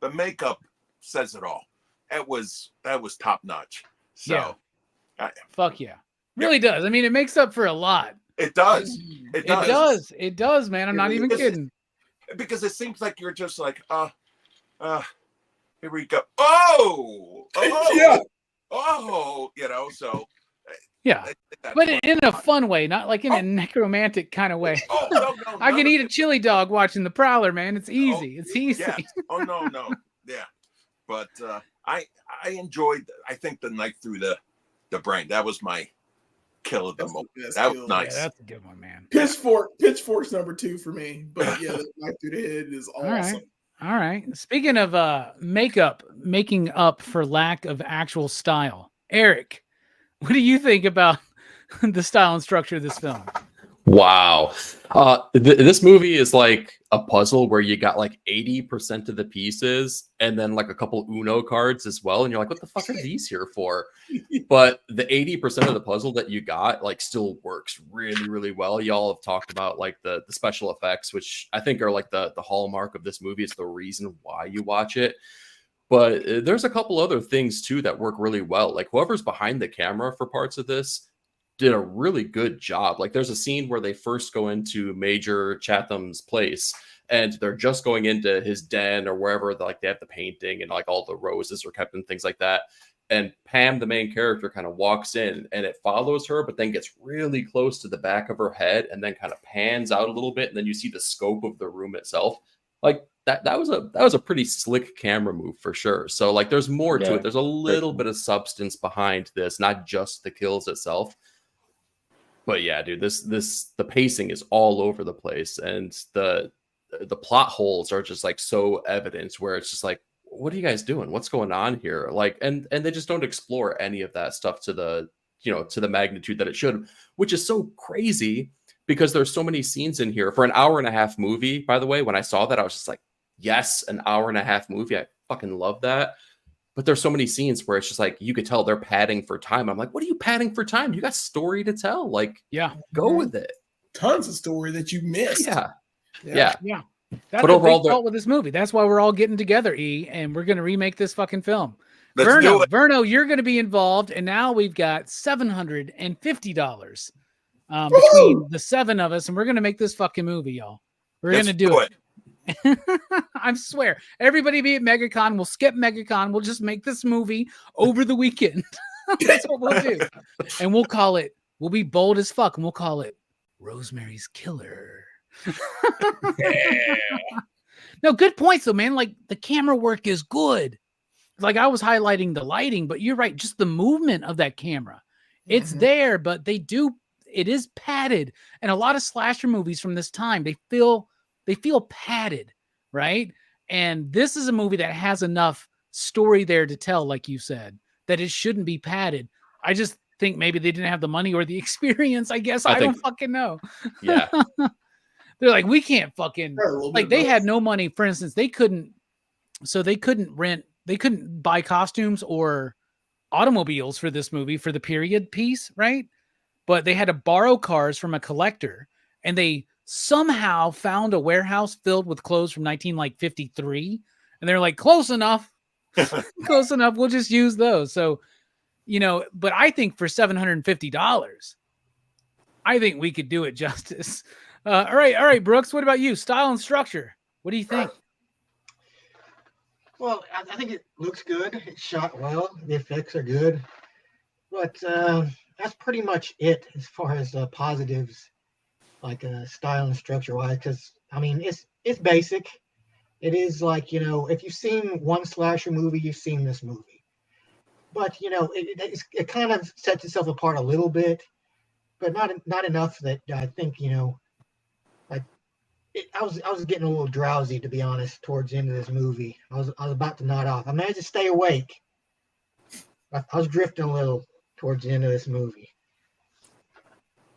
The makeup says it all. That was top notch. So, Fuck yeah. Really does. I mean, it makes up for a lot. it does. It does. It does. It does, man. I'm not even kidding. Because it seems like you're just like, here we go. Oh, Yeah. you know. So, Yeah. But in a fun way, not like in a necromantic kind of way. Oh, no, I can eat a chili dog watching the Prowler, man. It's easy. It's easy. Yeah. Oh no. Yeah. But I enjoyed. I think the knife through the brain. That was my kill of the moment. That was nice. Yeah, that's a good one, man. Pitchfork's number 2 for me. But yeah, the knife through the head is awesome. All right. Speaking of making up for lack of actual style, Eric, what do you think about the style and structure of this film? Wow. This movie is like a puzzle where you got like 80% of the pieces and then like a couple Uno cards as well. And you're like, what the fuck are these here for? But the 80% of the puzzle that you got like still works really, really well. Y'all have talked about like the special effects, which I think are like the hallmark of this movie. It's the reason why you watch it. But there's a couple other things too that work really well. Like whoever's behind the camera for parts of this did a really good job. Like there's a scene where they first go into Major Chatham's place and they're just going into his den or wherever like they have the painting and like all the roses are kept and things like that. And Pam, the main character, kind of walks in and it follows her, but then gets really close to the back of her head and then kind of pans out a little bit. And then you see the scope of the room itself. Like that was a pretty slick camera move for sure. So like there's more to it. There's a little bit of substance behind this, not just the kills itself. But yeah, dude, the pacing is all over the place, and the plot holes are just like so evident. Where it's just like, what are you guys doing? What's going on here? Like, and they just don't explore any of that stuff to the magnitude that it should, which is so crazy because there's so many scenes in here for an hour and a half movie. By the way, when I saw that, I was just like, yes, an hour and a half movie. I fucking love that. But there's so many scenes where it's just like, you could tell they're padding for time. I'm like, what are you padding for time? You got story to tell. Like, yeah, go with it. Tons of story that you missed. Yeah. That's But a overall, big fault with this movie. That's why we're all getting together, and we're going to remake this fucking film. Let's do it. Verno, you're going to be involved, and now we've got $750 between the 7 of us, and we're going to make this fucking movie, y'all. We're going to do it. I swear, everybody be at MegaCon. We'll skip MegaCon. We'll just make this movie over the weekend. That's what we'll do. And we'll be bold as fuck, and we'll call it Rosemary's Killer. Yeah. No, good points though, man. Like the camera work is good. Like I was highlighting the lighting, but you're right. Just the movement of that camera. It's there, but it is padded. And a lot of slasher movies from this time, they feel padded, right? And this is a movie that has enough story there to tell, like you said, that it shouldn't be padded. I just think maybe they didn't have the money or the experience, I guess. I don't fucking know. Yeah. They're like, we can't fucking, like they had no money. For instance, they couldn't buy costumes or automobiles for this movie for the period piece, right? But they had to borrow cars from a collector, and they somehow found a warehouse filled with clothes from 1953, and they're like, close enough. Close enough, we'll just use those. So, but I think for $750, I think we could do it justice. All right, Brooks, what about you? Style and structure, what do you think? Well, I think it looks good. It's shot well. The effects are good. But that's pretty much it as far as positives, like style and structure wise. Because I mean, it's basic. It is like, if you've seen one slasher movie, you've seen this movie. But it kind of sets itself apart a little bit, but not enough that I think I was getting a little drowsy, to be honest, towards the end of this movie. I was about to nod off. I managed to stay awake. I was drifting a little towards the end of this movie.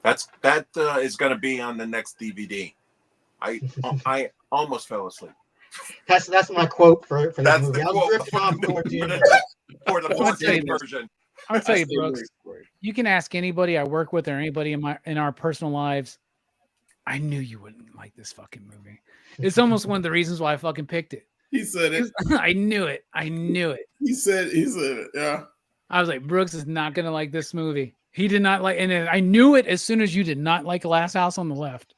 That is going to be on the next DVD. I almost fell asleep. That's my quote for this That's movie. the I was quote drifting off towards the end. for the I'm gonna tell you 4K this. version. I'll tell I you, stay Brooks. awake for it. You can ask anybody I work with or anybody in our personal lives. I knew you wouldn't like this fucking movie. It's almost one of the reasons why I fucking picked it. He said it. I knew it. I knew it. He said it. Yeah. I was like, Brooks is not gonna like this movie. He did not like, and I knew it as soon as you did not like Last House on the Left.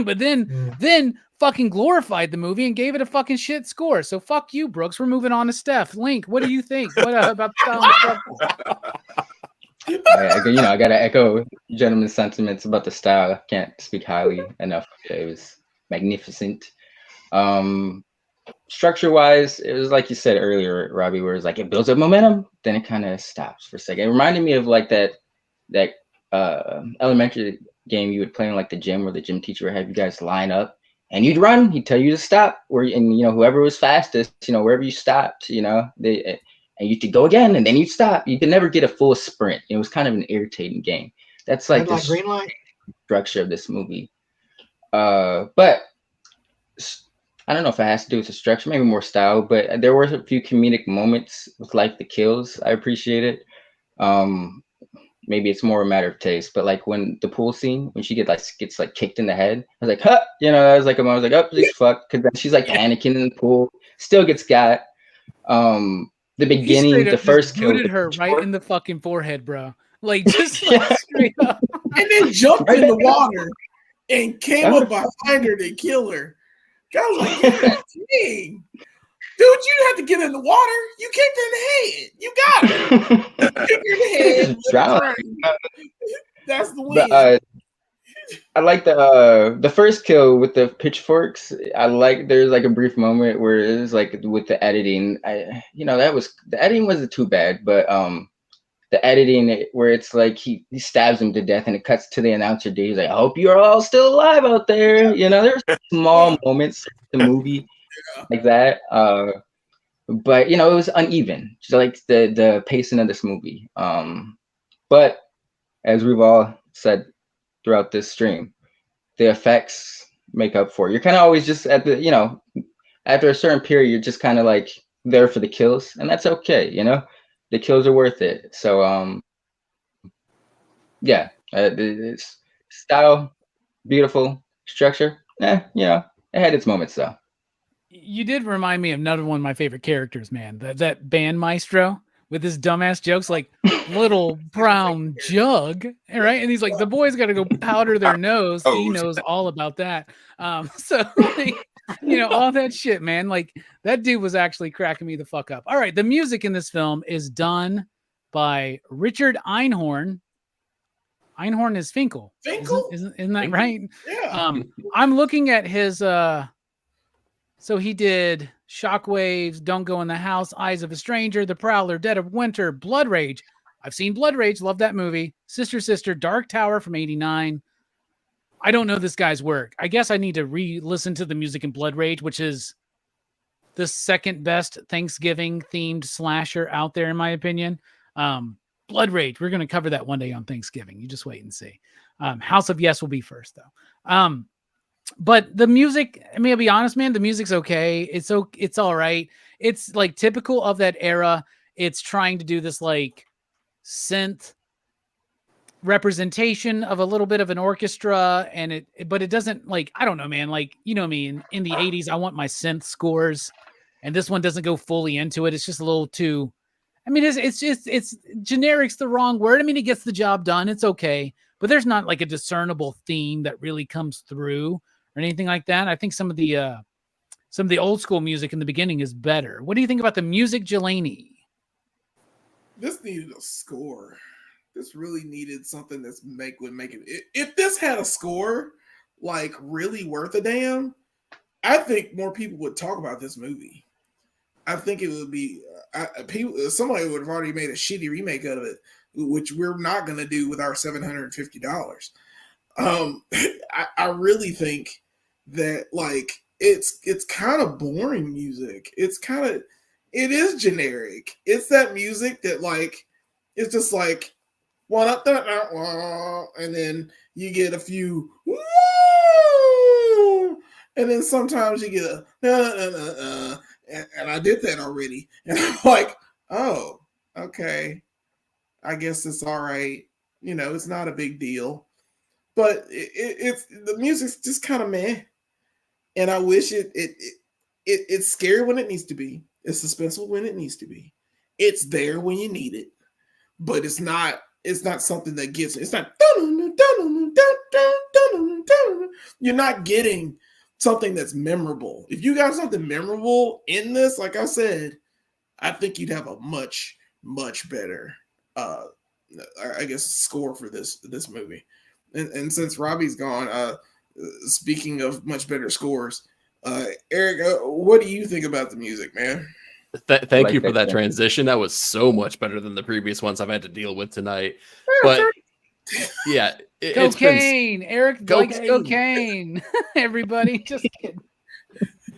But then fucking glorified the movie and gave it a fucking shit score. So fuck you, Brooks. We're moving on to Steph. Link, what do you think? What about the style and stuff? I gotta echo gentleman's sentiments about the style. I can't speak highly enough. It was magnificent. Structure wise, it was like you said earlier, Robbie, where it's like it builds up momentum, then it kind of stops for a second. It reminded me of like that elementary game you would play in like the gym, where the gym teacher would have you guys line up and you'd run. He'd tell you to stop, and whoever was fastest, wherever you stopped, and you could go again, and then you'd stop. You could never get a full sprint. It was kind of an irritating game. That's like the green light structure of this movie. But I don't know if it has to do with the structure, maybe more style, but there were a few comedic moments with like the kills. I appreciate it. Maybe it's more a matter of taste, but like when the pool scene, when she gets kicked in the head, I was like, huh, I was like, oh, she's fucked, because then she's like panicking in the pool, still gets got. The beginning, the first kill, booted her right in the fucking forehead, bro. Like just straight up, and then jumped in the water and came up behind her to kill her. I was like, dang. Dude, you had to get in the water. You kicked her in the head. You got her. Kick her in the head. That's the win. But, I like the first kill with the pitchforks. There's like a brief moment where it was like with the editing. The editing wasn't too bad, but the editing where it's like he stabs him to death and it cuts to the announcer dude. He's like, I hope you're all still alive out there. There's small moments in the movie like that. But it was uneven. Just like the pacing of this movie. But as we've all said throughout this stream, the effects make up for it. You're kind of always just at the, after a certain period, you're just kind of like there for the kills, and that's okay. The kills are worth it. So, it's style, beautiful, structure. It had its moments though. You did remind me of another one of my favorite characters, man. That band maestro with his dumbass jokes, like little brown jug, right? And he's like, the boys got to go powder their nose. He knows all about that. So all that shit, man. Like that dude was actually cracking me the fuck up. All right, the music in this film is done by Richard Einhorn. Einhorn is Finkel. Finkel? Isn't that right? Yeah. I'm looking at his. So he did Shockwaves, Don't Go in the House, Eyes of a Stranger, The Prowler, Dead of Winter, Blood Rage. I've seen Blood Rage. Love that movie. Sister, Dark Tower from 89. I don't know this guy's work. I guess I need to re-listen to the music in Blood Rage, which is the second best Thanksgiving themed slasher out there, in my opinion. Blood Rage. We're going to cover that one day on Thanksgiving. You just wait and see. House of Yes will be first though. But the music, I mean, I'll be honest, man, the music's okay. It's all right. It's like typical of that era. It's trying to do this like synth representation of a little bit of an orchestra, but it doesn't, like, I don't know, man, like, me in the 80s, I want my synth scores, and this one doesn't go fully into it. It's just a little too, I mean, it's generic's the wrong word. I mean, it gets the job done. It's okay, but there's not like a discernible theme that really comes through or anything like that. I think some of the old school music in the beginning is better. What do you think about the music, Jelani? This needed a score. This really needed something would make it. If this had a score, like really worth a damn, I think more people would talk about this movie. I think it would be somebody would have already made a shitty remake out of it, which we're not going to do with our $750. I really think that like it's kind of boring music. It is generic. It's that music that like it's just like one up, and then you get a few, and then sometimes you get a, and I did that already, and I'm like, oh, okay, I guess it's all right. You know, it's not a big deal, but it's the music's just kind of meh, and I wish it's scary when it needs to be. It's suspenseful when it needs to be. It's there when you need it, but it's not something that gets it. It's not. You're not getting something that's memorable. If you got something memorable in this, like I said, I think you'd have a much better, I guess, score for this movie. And since Robbie's gone, speaking of much better scores, Eric, what do you think about the music, man? Thank you for that transition. That was so much better than the previous ones I've had to deal with tonight. But yeah, cocaine. Eric likes cocaine. Everybody, just kidding.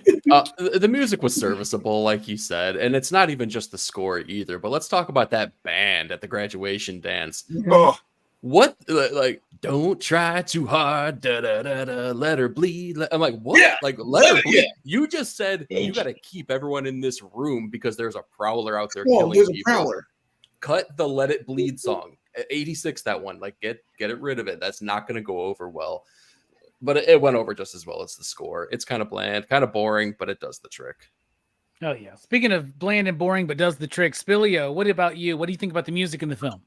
The music was serviceable, like you said, and it's not even just the score either. But let's talk about that band at the graduation dance. Oh, what, like, don't try too hard, da, da, da, da, let her bleed. I'm like, what? Yeah, like, let her bleed. Yeah. You just said you got to keep everyone in this room because there's a prowler out there Oh, killing there's people. A prowler. Cut the "Let It Bleed" song. 86, that one. Like, get it rid of it. That's not going to go over well. But it went over just as well as the score. It's kind of bland, kind of boring, but it does the trick. Oh yeah. Speaking of bland and boring, but does the trick, Spilio, what about you? What do you think about the music in the film?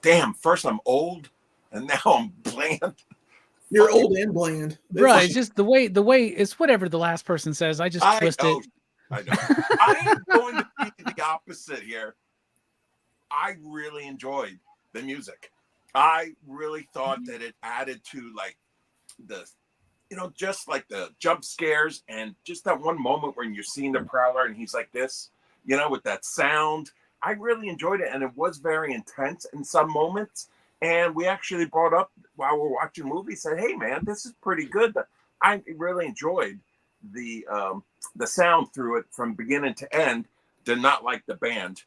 damn, first I'm old and now I'm bland. You're old and bland. Right. It's just the way it's whatever the last person says. I just twist it. I know. I am going to be the opposite here. I really enjoyed the music. I really thought that it added to like the, just like the jump scares and just that one moment when you're seeing the Prowler and he's like this, with that sound. I really enjoyed it, and it was very intense in some moments. And we actually brought up while we're watching the movie, said, "Hey, man, this is pretty good." I really enjoyed the sound through it from beginning to end. Did not like the band,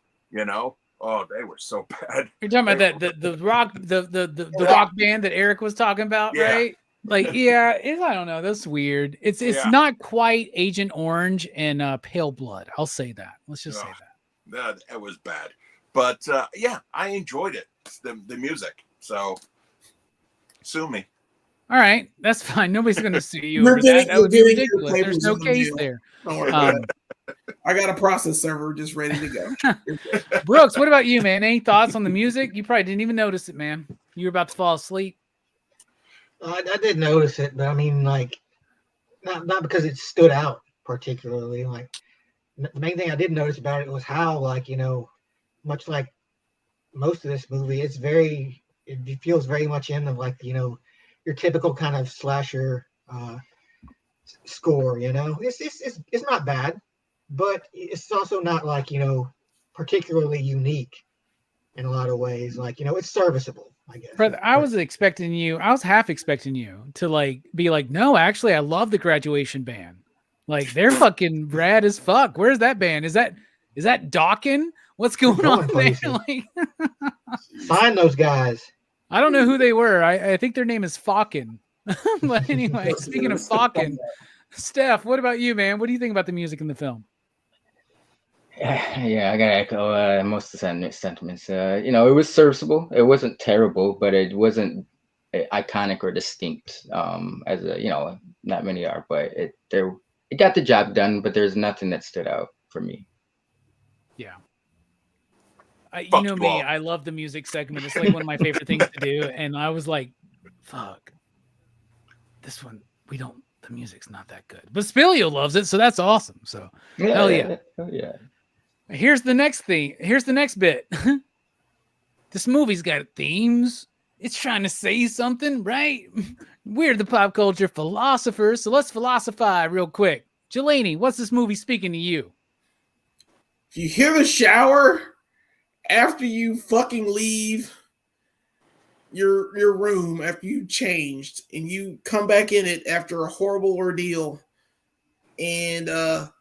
Oh, they were so bad. You're talking about that the rock the rock band that Eric was talking about, right? Like, I don't know. That's weird. It's not quite Agent Orange and Pale Blood. I'll say that. Let's just say that. That was bad, but I enjoyed it. The music. So sue me. All right, that's fine. Nobody's going to sue you over that. That would be ridiculous. There's no case there. Don't worry about it. I got a process server just ready to go. Brooks, what about you, man? Any thoughts on the music? You probably didn't even notice it, man. You were about to fall asleep. I did notice it, but I mean, like, not because it stood out particularly. Like, the main thing I did notice about it was how, like, much like most of this movie, it feels very much in of like, your typical kind of slasher score. It's not bad, but it's also not like particularly unique in a lot of ways. Like it's serviceable, I guess. Brother, I was half expecting you to like be like, no, actually, I love the Graduation Band. Like they're fucking rad as fuck. Where's that band? Is that Dawkin? What's going on there? Like, find those guys. I don't know who they were. I think their name is Falcon. But anyway, speaking of Falcon, Steph, what about you, man? What do you think about the music in the film? Yeah, I gotta echo most of the sentiments. It was serviceable. It wasn't terrible, but it wasn't iconic or distinct. As not many are, but it got the job done. But there's nothing that stood out for me. Yeah. You know me, I love the music segment. It's like one of my favorite things to do. And I was like, fuck, this one, the music's not that good. But Spilio loves it, so that's awesome. So, hell yeah. Yeah. Here's the next thing. Here's the next bit. This movie's got themes. It's trying to say something, right? We're the pop culture philosophers, so let's philosophize real quick. Jelani, what's this movie speaking to you? If you hear the shower after you fucking leave your room after you changed and you come back in it after a horrible ordeal and the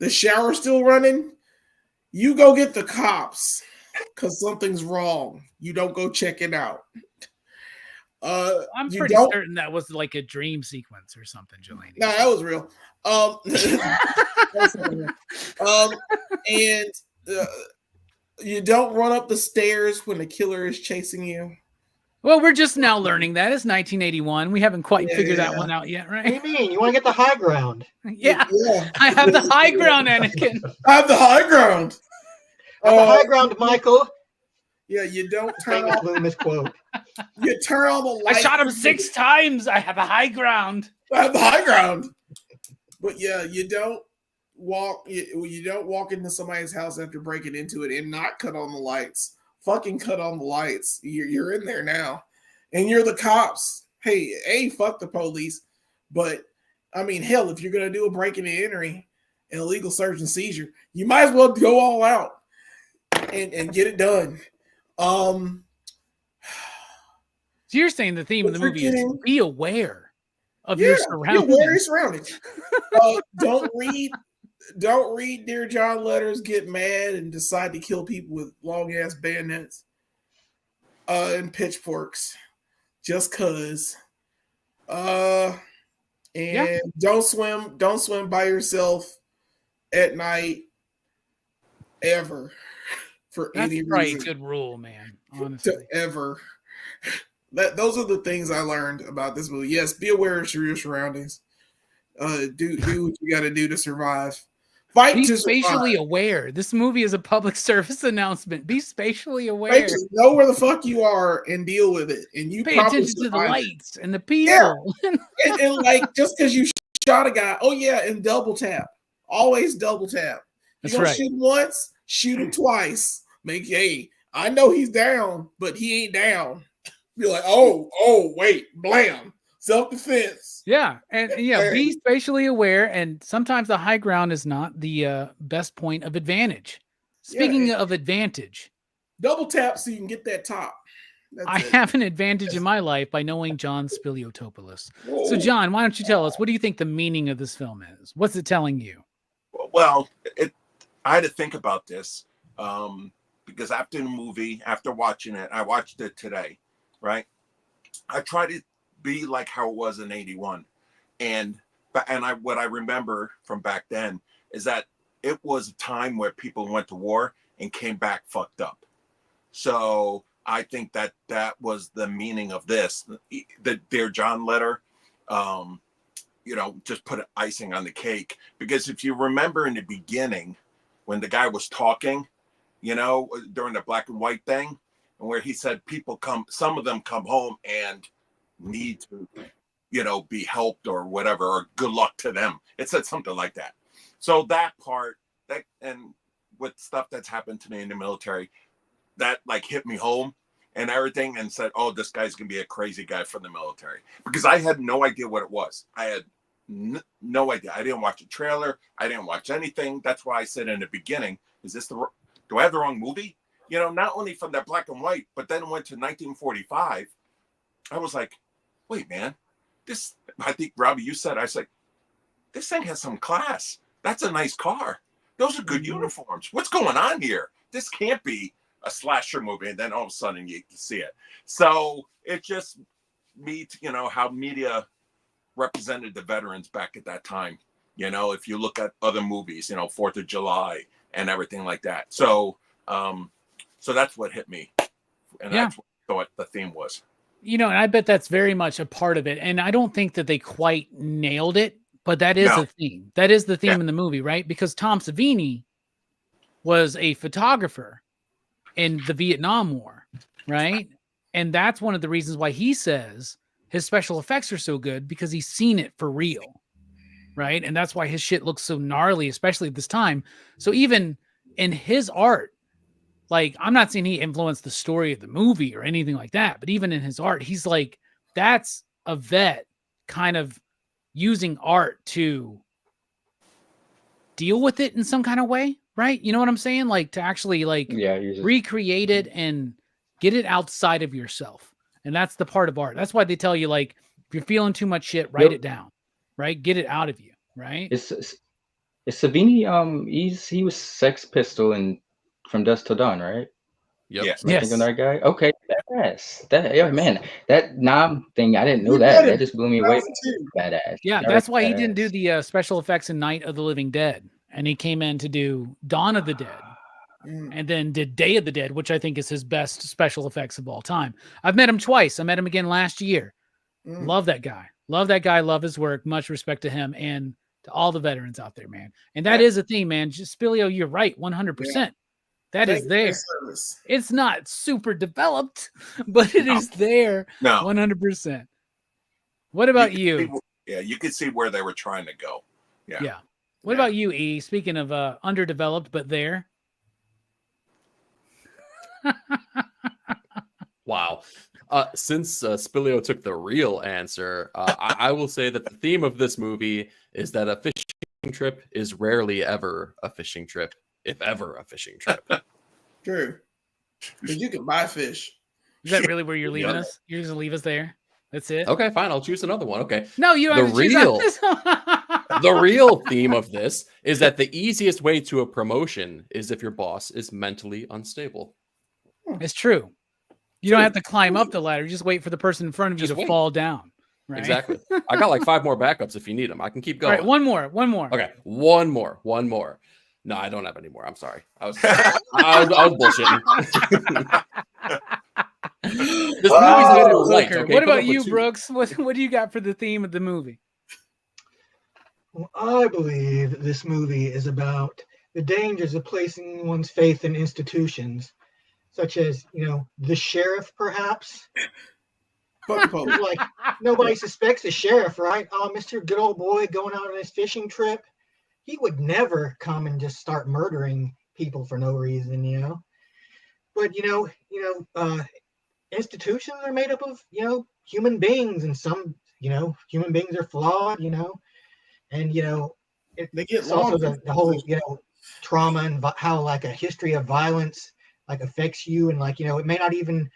shower's still running, you go get the cops because something's wrong. You don't go check it out. I'm You pretty don't. certain that was like a dream sequence or something, Jelani. No, that was real. And you don't run up the stairs when the killer is chasing you. Well, we're just now learning that. It's 1981. We haven't quite Yeah, figured that yeah. one out yet, What do you right? mean? You want to get the high ground? Yeah. Yeah. I have the high ground, Anakin. I have the high ground. Have the high ground, Michael. Yeah, you don't turn Famous on. Loomis quote. You turn on the I light. shot him 6 times. I have a high ground. I have the high ground. But yeah, you don't walk. You don't walk into somebody's house after breaking into it and not cut on the lights. Fucking cut on the lights. You're in there now, and you're the cops. Hey, fuck the police. But I mean, hell, if you're gonna do a breaking and entering, an illegal search and seizure, you might as well go all out and get it done. So you're saying the theme of the movie is be aware of your surroundings. Be aware of your surroundings. Don't read Dear John letters, get mad, and decide to kill people with long ass bayonets and pitchforks just cause. Don't swim by yourself at night ever for That's any probably reason. a good rule, man. Honestly. Ever. Those are the things I learned about this movie. Yes, be aware of your surroundings. Do what you got to do to survive. Fight Be to spatially survive. aware. This movie is a public service announcement. Be spatially aware. Just know where the fuck you are and deal with it. And you Pay probably attention to the survive it. lights and the people. And like just because you shot a guy, oh yeah, and double tap. Always double tap. You That's don't right. shoot him once, shoot him twice. Hey, I know he's down, but he ain't down. Be like, oh, wait, blam. Self-defense. Yeah, and be spatially aware. And sometimes the high ground is not the best point of advantage. Speaking of advantage, double tap so you can get that top. I have an advantage in my life by knowing John Spiliotopoulos. So, John, why don't you tell us, what do you think the meaning of this film is? What's it telling you? Well, I had to think about this because after the movie, after watching it, I watched it today, right? I tried to be like how it was in 81. And what I remember from back then is that it was a time where people went to war and came back fucked up. So I think that was the meaning of this. The Dear John letter, just put icing on the cake. Because if you remember in the beginning, when the guy was talking, during the black and white thing, and where he said some of them come home and need to, be helped or whatever, or good luck to them. It said something like that. So that part, and with stuff that's happened to me in the military, that like hit me home and everything, and said, oh, this guy's gonna be a crazy guy from the military, because I had no idea what it was. I had no idea. I didn't watch a trailer. I didn't watch anything. That's why I said in the beginning, do I have the wrong movie? Not only from that black and white, but then went to 1945. I was like, wait, man, I think, Robbie, you said, I was like, this thing has some class. That's a nice car. Those are good uniforms. What's going on here? This can't be a slasher movie. And then all of a sudden you see it. So it just how media represented the veterans back at that time. If you look at other movies, 4th of July and everything like that. So that's what hit me. And that's what I thought the theme was. And I bet that's very much a part of it. And I don't think that they quite nailed it, but that is a theme. That is the theme in the movie, right? Because Tom Savini was a photographer in the Vietnam War, right? And that's one of the reasons why he says his special effects are so good, because he's seen it for real, right? And that's why his shit looks so gnarly, especially at this time. So even in his art, like, I'm not saying he influenced the story of the movie or anything like that, but even in his art, he's like, that's a vet kind of using art to deal with it in some kind of way, right? You know what I'm saying? Like, to actually recreate it and get it outside of yourself. And that's the part of art. That's why they tell you, like, if you're feeling too much shit, write it down, right? Get it out of you, right? Is Savini, he was Sex Pistol and From Dusk Till Dawn, right? Yep. Yes. Am I thinking of that guy? Okay, badass. Yeah, man, that knob thing, I didn't know You that. did it. That just blew me away. 2002. Badass. Yeah, Very that's why he didn't badass. do the special effects in Night of the Living Dead, and he came in to do Dawn of the Dead, Mm. and then did Day of the Dead, which I think is his best special effects of all time. I've met him twice. I met him again last year. Mm. Love that guy. Love that guy. Love his work. Much respect to him and to all the veterans out there, man. And that is a theme, man. Just Spilio, you're right, 100%. That Thank is you for there. your service. It's not super developed, but it is there No. 100%. What about you? You could see where they were trying to go. Yeah. What about you, E? Speaking of underdeveloped, but there. Wow. Since Spilio took the real answer, I will say that the theme of this movie is that a fishing trip is rarely ever a fishing trip, if ever a fishing trip. True. Because you can buy fish. Is that really where you're leaving Yeah. us? You're just gonna leave us there? That's it? Okay, fine. I'll choose another one. Okay. No, you The have to choose real- on this one. The real theme of this is that the easiest way to a promotion is if your boss is mentally unstable. It's true. You don't have to climb up the ladder. You just wait for the person in front of you Just to wait. fall down. Right? Exactly. I got like 5 more backups if you need them. I can keep All going. right, one more. Okay, one more. No, I don't have any more. I'm sorry. I was bullshitting. This movie's made it light, Hooker. okay? What Put about up with you, 2. Brooks? What do you got for the theme of the movie? Well, I believe this movie is about the dangers of placing one's faith in institutions, such as, the sheriff, perhaps. Fuck the police. Like, nobody suspects the sheriff, right? Oh, Mr. Good Old Boy going out on his fishing trip. He would never come and just start murdering people for no reason, But, institutions are made up of, human beings, and some, human beings are flawed, and, They get it's also long. the whole, trauma and how like a history of violence like affects you, and like, it may not even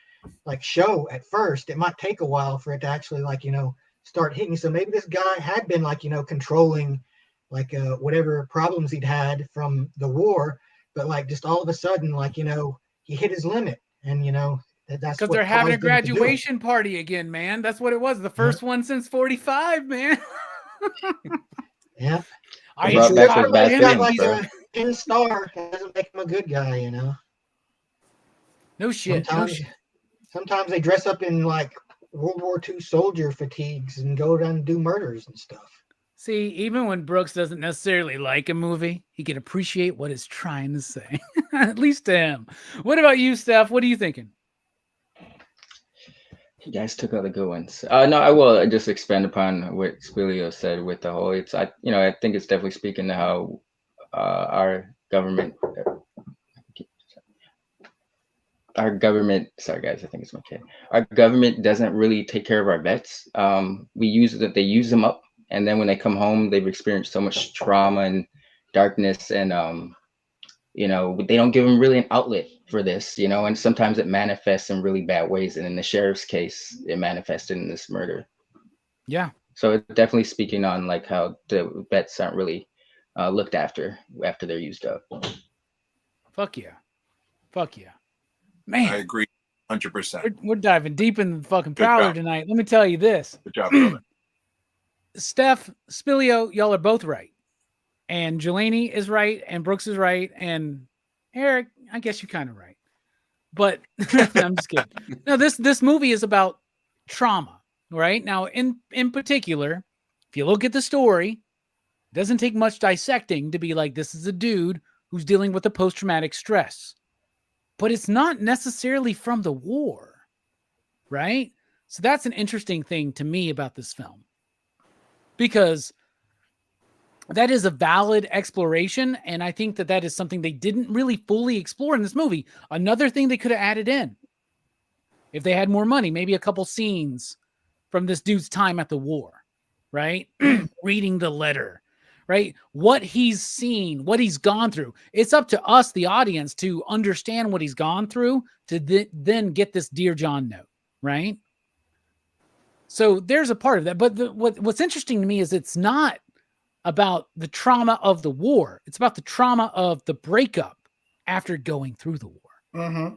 like show at first. It might take a while for it to actually like, start hitting. So maybe this guy had been like, controlling like whatever problems he'd had from the war, but like just all of a sudden, like, he hit his limit, and that's Because what they're having a caused him to do it. graduation party again, man. That's what it was. The first one since 45, man. Yeah. I Brought back those bad He's got feelings, like bro. a pin star. That doesn't make him a good guy, No shit. Sometimes they dress up in like World War II soldier fatigues and go down and do murders and stuff. See, even when Brooks doesn't necessarily like a movie, he can appreciate what it's trying to say. At least to him. What about you, Steph? What are you thinking? You guys took all the good ones. No, I will just expand upon what Spilio said with the whole. I think it's definitely speaking to how our government. Sorry guys, I think it's my kid. Our government doesn't really take care of our vets. They use them up, and then when they come home, they've experienced so much trauma and darkness, and they don't give them really an outlet for this, and sometimes it manifests in really bad ways. And in the sheriff's case, it manifested in this murder. Yeah. So it's definitely speaking on like how the vets aren't really looked after they're used up. Fuck yeah. Man, I agree 100%. we're diving deep in the fucking Good Prowler job. tonight. Let me tell you this. Good job, brother. Steph, Spilio, y'all are both right. And Jelani is right, and Brooks is right, and Eric, I guess you're kind of right. But I'm just kidding. No, this movie is about trauma, right? Now, in particular, if you look at the story, it doesn't take much dissecting to be like, this is a dude who's dealing with a post-traumatic stress. But it's not necessarily from the war, right? So that's an interesting thing to me about this film. Because that is a valid exploration, and I think that is something they didn't really fully explore in this movie. Another thing they could have added in, if they had more money, maybe a couple scenes from this dude's time at the war, right? Reading the letter, right? What he's seen, what he's gone through. It's up to us, the audience, to understand what he's gone through to then get this Dear John note, right? So there's a part of that. But what's interesting to me is it's not about the trauma of the war. It's about the trauma of the breakup after going through the war. Mm-hmm.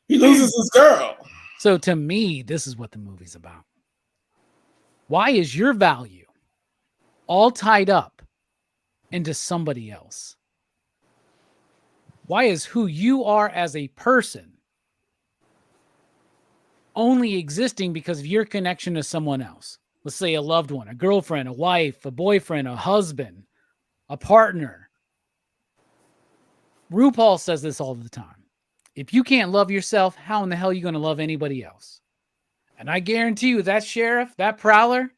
He loses his girl. So to me, this is what the movie's about. Why is your value all tied up into somebody else? Why is who you are as a person only existing because of your connection to someone else? Let's say a loved one, a girlfriend, a wife, a boyfriend, a husband, a partner. RuPaul says this all the time. If you can't love yourself, how in the hell are you going to love anybody else? And I guarantee you that sheriff, that Prowler,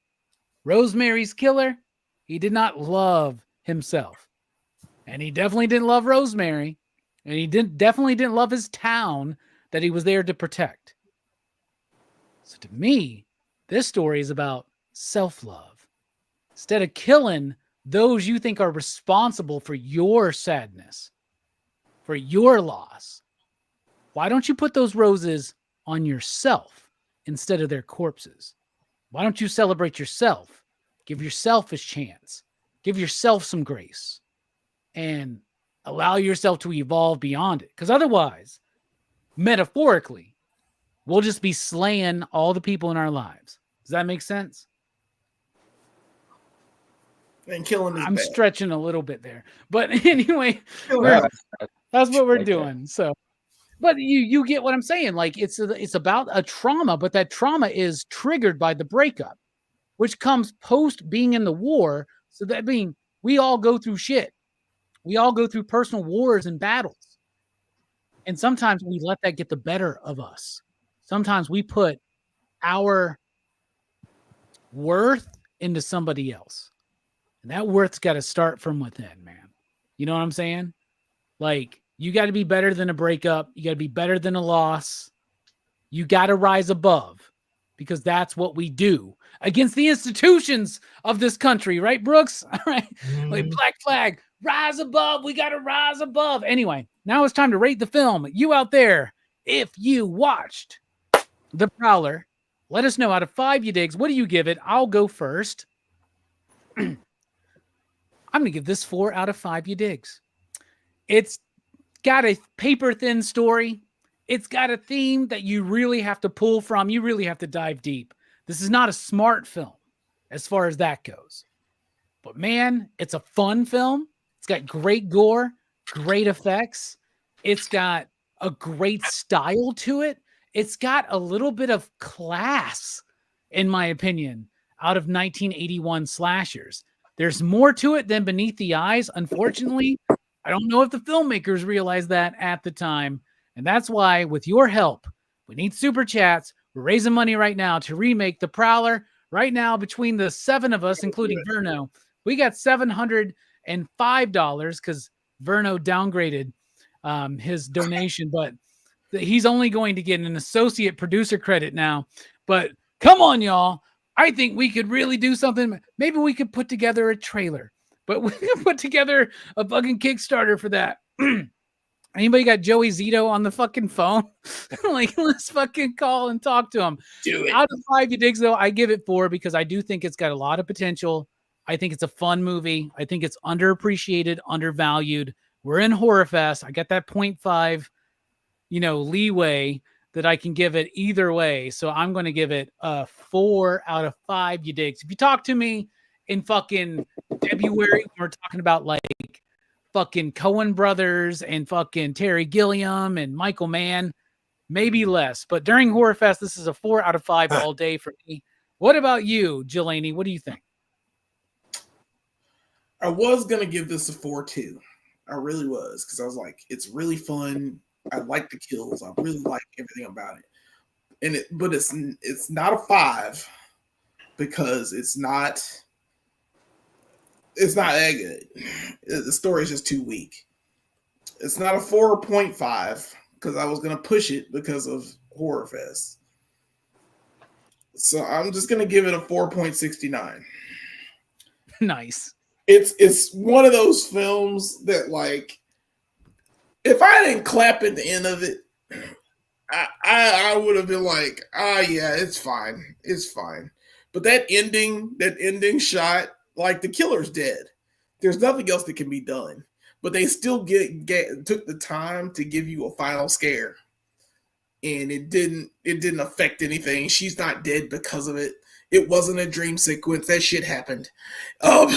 Rosemary's killer, he did not love himself. And he definitely didn't love Rosemary. And he definitely didn't love his town that he was there to protect. So to me, this story is about self-love. Instead of killing those you think are responsible for your sadness, for your loss, why don't you put those roses on yourself instead of their corpses? Why don't you celebrate yourself? Give yourself a chance. Give yourself some grace. And allow yourself to evolve beyond it. Because otherwise, metaphorically, we'll just be slaying all the people in our lives. Does that make sense? And killing is I'm bad. stretching a little bit there. But anyway, that's what we're doing. So, but you get what I'm saying. Like it's about a trauma, but that trauma is triggered by the breakup, which comes post being in the war. So that being, we all go through shit. We all go through personal wars and battles. And sometimes we let that get the better of us. Sometimes we put our worth into somebody else. And that worth's got to start from within, man. You know what I'm saying? Like, you got to be better than a breakup. You got to be better than a loss. You got to rise above, because that's what we do against the institutions of this country, right, Brooks? All right. Like Black Flag, rise above. We got to rise above. Anyway, now it's time to rate the film. You out there, if you watched The Prowler, let us know out of 5 you digs. What do you give it? I'll go first. I'm going to give this 4 out of 5 you digs. It's got a paper thin story. It's got a theme that you really have to pull from. You really have to dive deep. This is not a smart film as far as that goes. But man, it's a fun film. It's got great gore, great effects. It's got a great style to it. It's got a little bit of class, in my opinion, out of 1981 slashers. There's more to it than Beneath the Eyes. Unfortunately, I don't know if the filmmakers realized that at the time. And that's why, with your help, we need super chats. We're raising money right now to remake The Prowler. Right now, between the 7 of us, including Verno, we got $705 because Verno downgraded his donation, but he's only going to get an associate producer credit now. But come on, y'all. I think we could really do something. Maybe we could put together a trailer, but we can put together a fucking Kickstarter for that. Anybody got Joey Zito on the fucking phone? Like, let's fucking call and talk to him. Do it. Out of 5 you digs, though, I give it 4 because I do think it's got a lot of potential. I think it's a fun movie. I think it's underappreciated, undervalued. We're in Horrorfest. I got that 0.5, leeway that I can give it either way. So I'm going to give it a 4 out of 5 you digs. If you talk to me in fucking February, we're talking about like fucking Coen brothers and fucking Terry Gilliam and Michael Mann, maybe less. But during Horrorfest, this is a 4 out of 5 all day for me. What about you, Jelani? What do you think? I was going to give this a 4 too. I really was, because I was like, it's really fun. I like the kills. I really like everything about it. But it's not a 5 because it's not that good. The story is just too weak. It's not a 4.5 because I was going to push it because of Horrorfest. So I'm just going to give it a 4.69. Nice. It's one of those films that, like, if I didn't clap at the end of it, I would have been like, yeah, it's fine. It's fine. But that ending shot, like, the killer's dead. There's nothing else that can be done. But they still took the time to give you a final scare. and it didn't affect anything. She's not dead because of it. It wasn't a dream sequence. That shit happened. Um,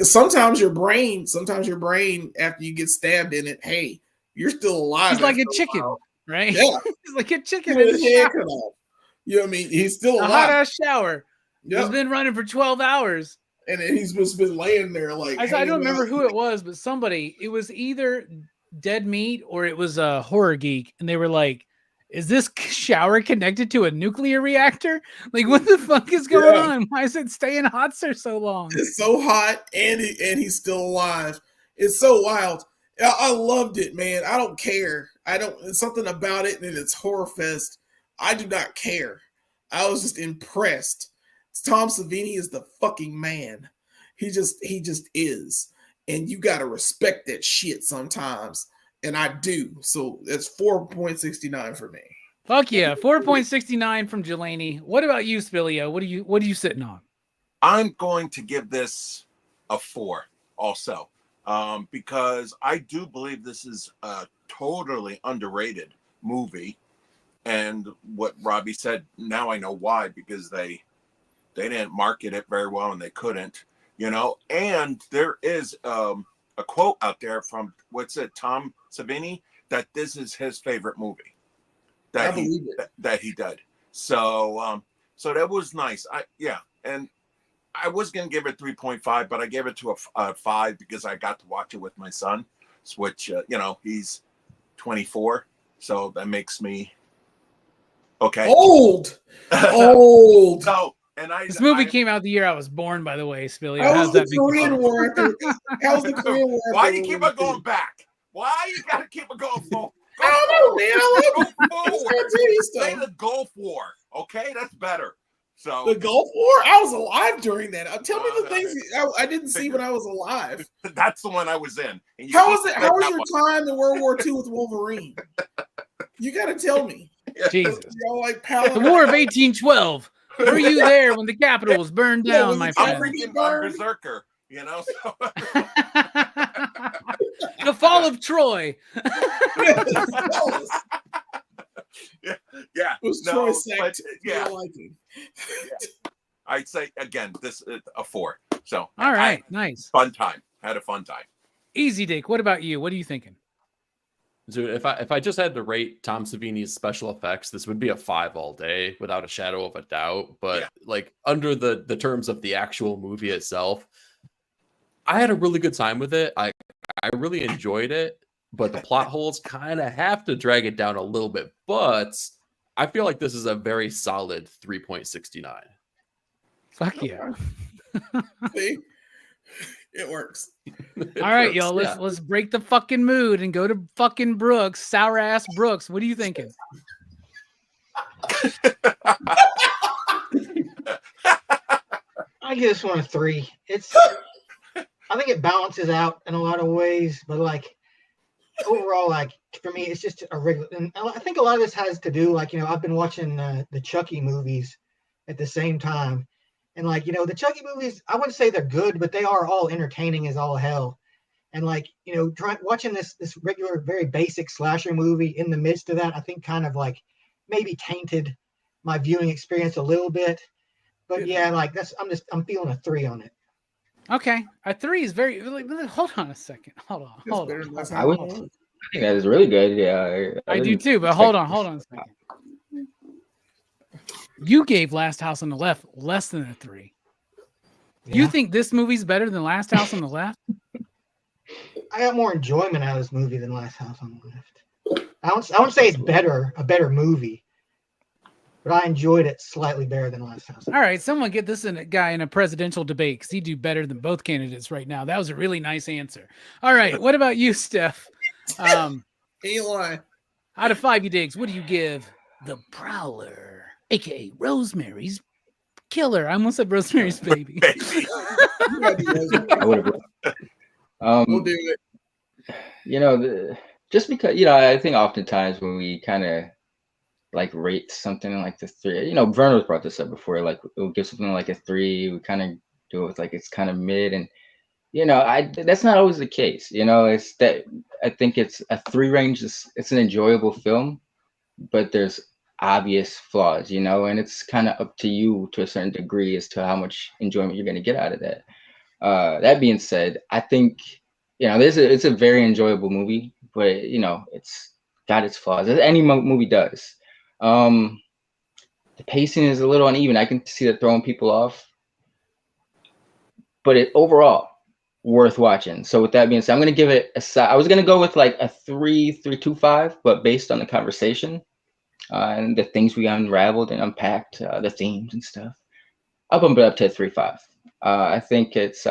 sometimes your brain, after you get stabbed in it, hey, you're still alive. He's like a chicken, right? Yeah, he's like a chicken with in his the head shower. cut off. You know what I mean? He's still A alive. hot ass shower. Yep. He's been running for 12 hours. And then he's just been laying there like. I don't remember who it was, but somebody. It was either Dead Meat or it was a Horror Geek, and they were like, "Is this shower connected to a nuclear reactor? Like, what the fuck is going on? Why is it staying hot for so long?" It's so hot, and he's still alive. It's so wild. I loved it, man. I don't care. It's something about it, and it's Horrorfest. I do not care. I was just impressed. Tom Savini is the fucking man. He just is. And you got to respect that shit sometimes. And I do. So it's 4.69 for me. Fuck yeah. 4.69 from Jelani. What about you, Spilio? What are you sitting on? I'm going to give this a 4 also. Because I do believe this is a totally underrated movie. And what Robbie said, now I know why, because they didn't market it very well and they couldn't, and there is a quote out there from Tom Savini, that this is his favorite movie that he did. So that was nice. And I was going to give it 3.5, but I gave it to a 5 because I got to watch it with my son, which, he's 24. So that makes me okay. Old. So, this movie came out the year I was born, by the way, Spilly. How's the Korean War? How's the Korean War? Why do you keep on going back? Why you gotta keep on going forward? I don't know, man. I like Say the Gulf War. Okay, that's better. So the Gulf War. I was alive during that. Tell me the things I didn't see when I was alive. That's the one I was in. How was it? How was your time in World War II with Wolverine? You got to tell me. Jesus. Like the War of 1812. Were you there when the Capitol was burned down, my friend? I'm freaking berserker, So. The fall of Troy. Yeah. Was Troy sacked? I'd say again, this is a 4. So all right, nice. Fun time. Had a fun time. Easy, Dick. What about you? What are you thinking? Dude, if I just had to rate Tom Savini's special effects, this would be a 5 all day, without a shadow of a doubt. But like under the terms of the actual movie itself, I had a really good time with it. I really enjoyed it, but the plot holes kind of have to drag it down a little bit. But I feel like this is a very solid 3.69. Fuck yeah. See? It works. All right, y'all. Let's break the fucking mood and go to fucking Brooks, sour ass Brooks. What are you thinking? I give this one a 3. I think it balances out in a lot of ways, but like overall, like for me, it's just a regular. And I think a lot of this has to do, like, I've been watching the Chucky movies at the same time. And like, the Chucky movies, I wouldn't say they're good, but they are all entertaining as all hell. And like, watching this regular, very basic slasher movie in the midst of that, I think kind of like maybe tainted my viewing experience a little bit. But yeah, like I'm feeling a 3 on it. Okay, a 3 is very. Hold on a second. Hold on. I think that is really good. Yeah, I do too. But hold on a second. You gave Last House on the Left less than a 3. Yeah. You think this movie's better than Last House on the Left? I got more enjoyment out of this movie than Last House on the Left. I won't say it's a better movie, but I enjoyed it slightly better than Last House. All right, someone get this guy in a presidential debate because he'd do better than both candidates right now. That was a really nice answer. All right, what about you, Steph? Eli. Out of 5, you digs, what do you give the Prowler? AKA Rosemary's Killer. I almost said Rosemary's Baby. I would have. We'll do it. Just because, I think oftentimes when we kind of like rate something like the 3, Verno's brought this up before, like we'll give something like a 3, we kind of do it with like it's kind of mid, and that's not always the case. It's that I think it's a 3 range. It's an enjoyable film. but there's obvious flaws, you know, and it's kind of up to you to a certain degree as to how much enjoyment you're going to get out of that. That being said, I think, you know, it's a very enjoyable movie, but you know, it's got its flaws, as any movie does. The pacing is a little uneven. I can see that throwing people off, but overall worth watching. So with that being said, I'm going to give it I was going to go with like a 3.25, but based on the conversation and the things we unraveled and unpacked, the themes and stuff, I'll bump it up to a 3.5. I think it's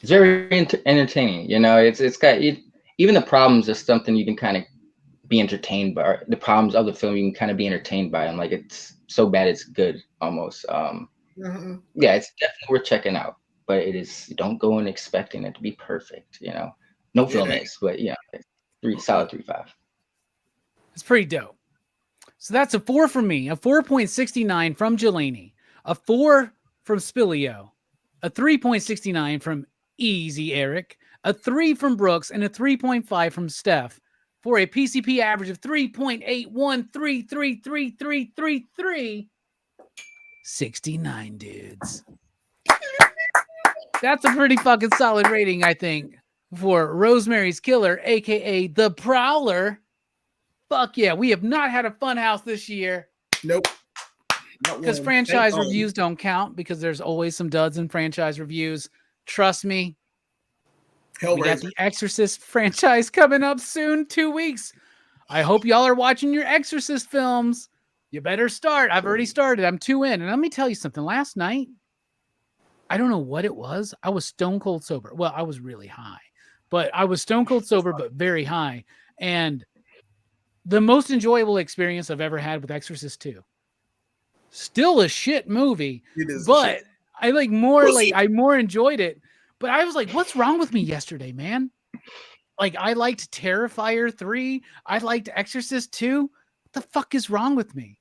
very entertaining. You know, it's got even the problems is something you can kind of be entertained by. The problems of the film you can kind of be entertained by, and like it's so bad it's good almost. Yeah, it's definitely worth checking out. But it is, don't go in expecting it to be perfect. You know, no film is, but yeah, solid 3.5. It's pretty dope. So that's a 4 from me, a 4.69 from Jelani, a 4 from Spillio, a 3.69 from Easy Eric, a 3 from Brooks, and a 3.5 from Steph, for a PCP average of 3.81333333. 69 dudes. That's a pretty fucking solid rating, I think, for Rosemary's Killer, aka the Prowler. Fuck yeah, we have not had a fun house this year. Nope. Because franchise reviews don't count, because there's always some duds in franchise reviews. Trust me. We got the Exorcist franchise coming up soon, 2 weeks. I hope y'all are watching your Exorcist films. You better start. I've already started. I'm 2 in. And let me tell you something. Last night, I don't know what it was. I was stone cold sober. Well, I was really high, but I was stone cold sober, but very high. And the most enjoyable experience I've ever had with Exorcist 2. Still a shit movie, but I I more enjoyed it. But I was like, what's wrong with me yesterday, man? Like, I liked Terrifier 3. I liked Exorcist 2. What the fuck is wrong with me?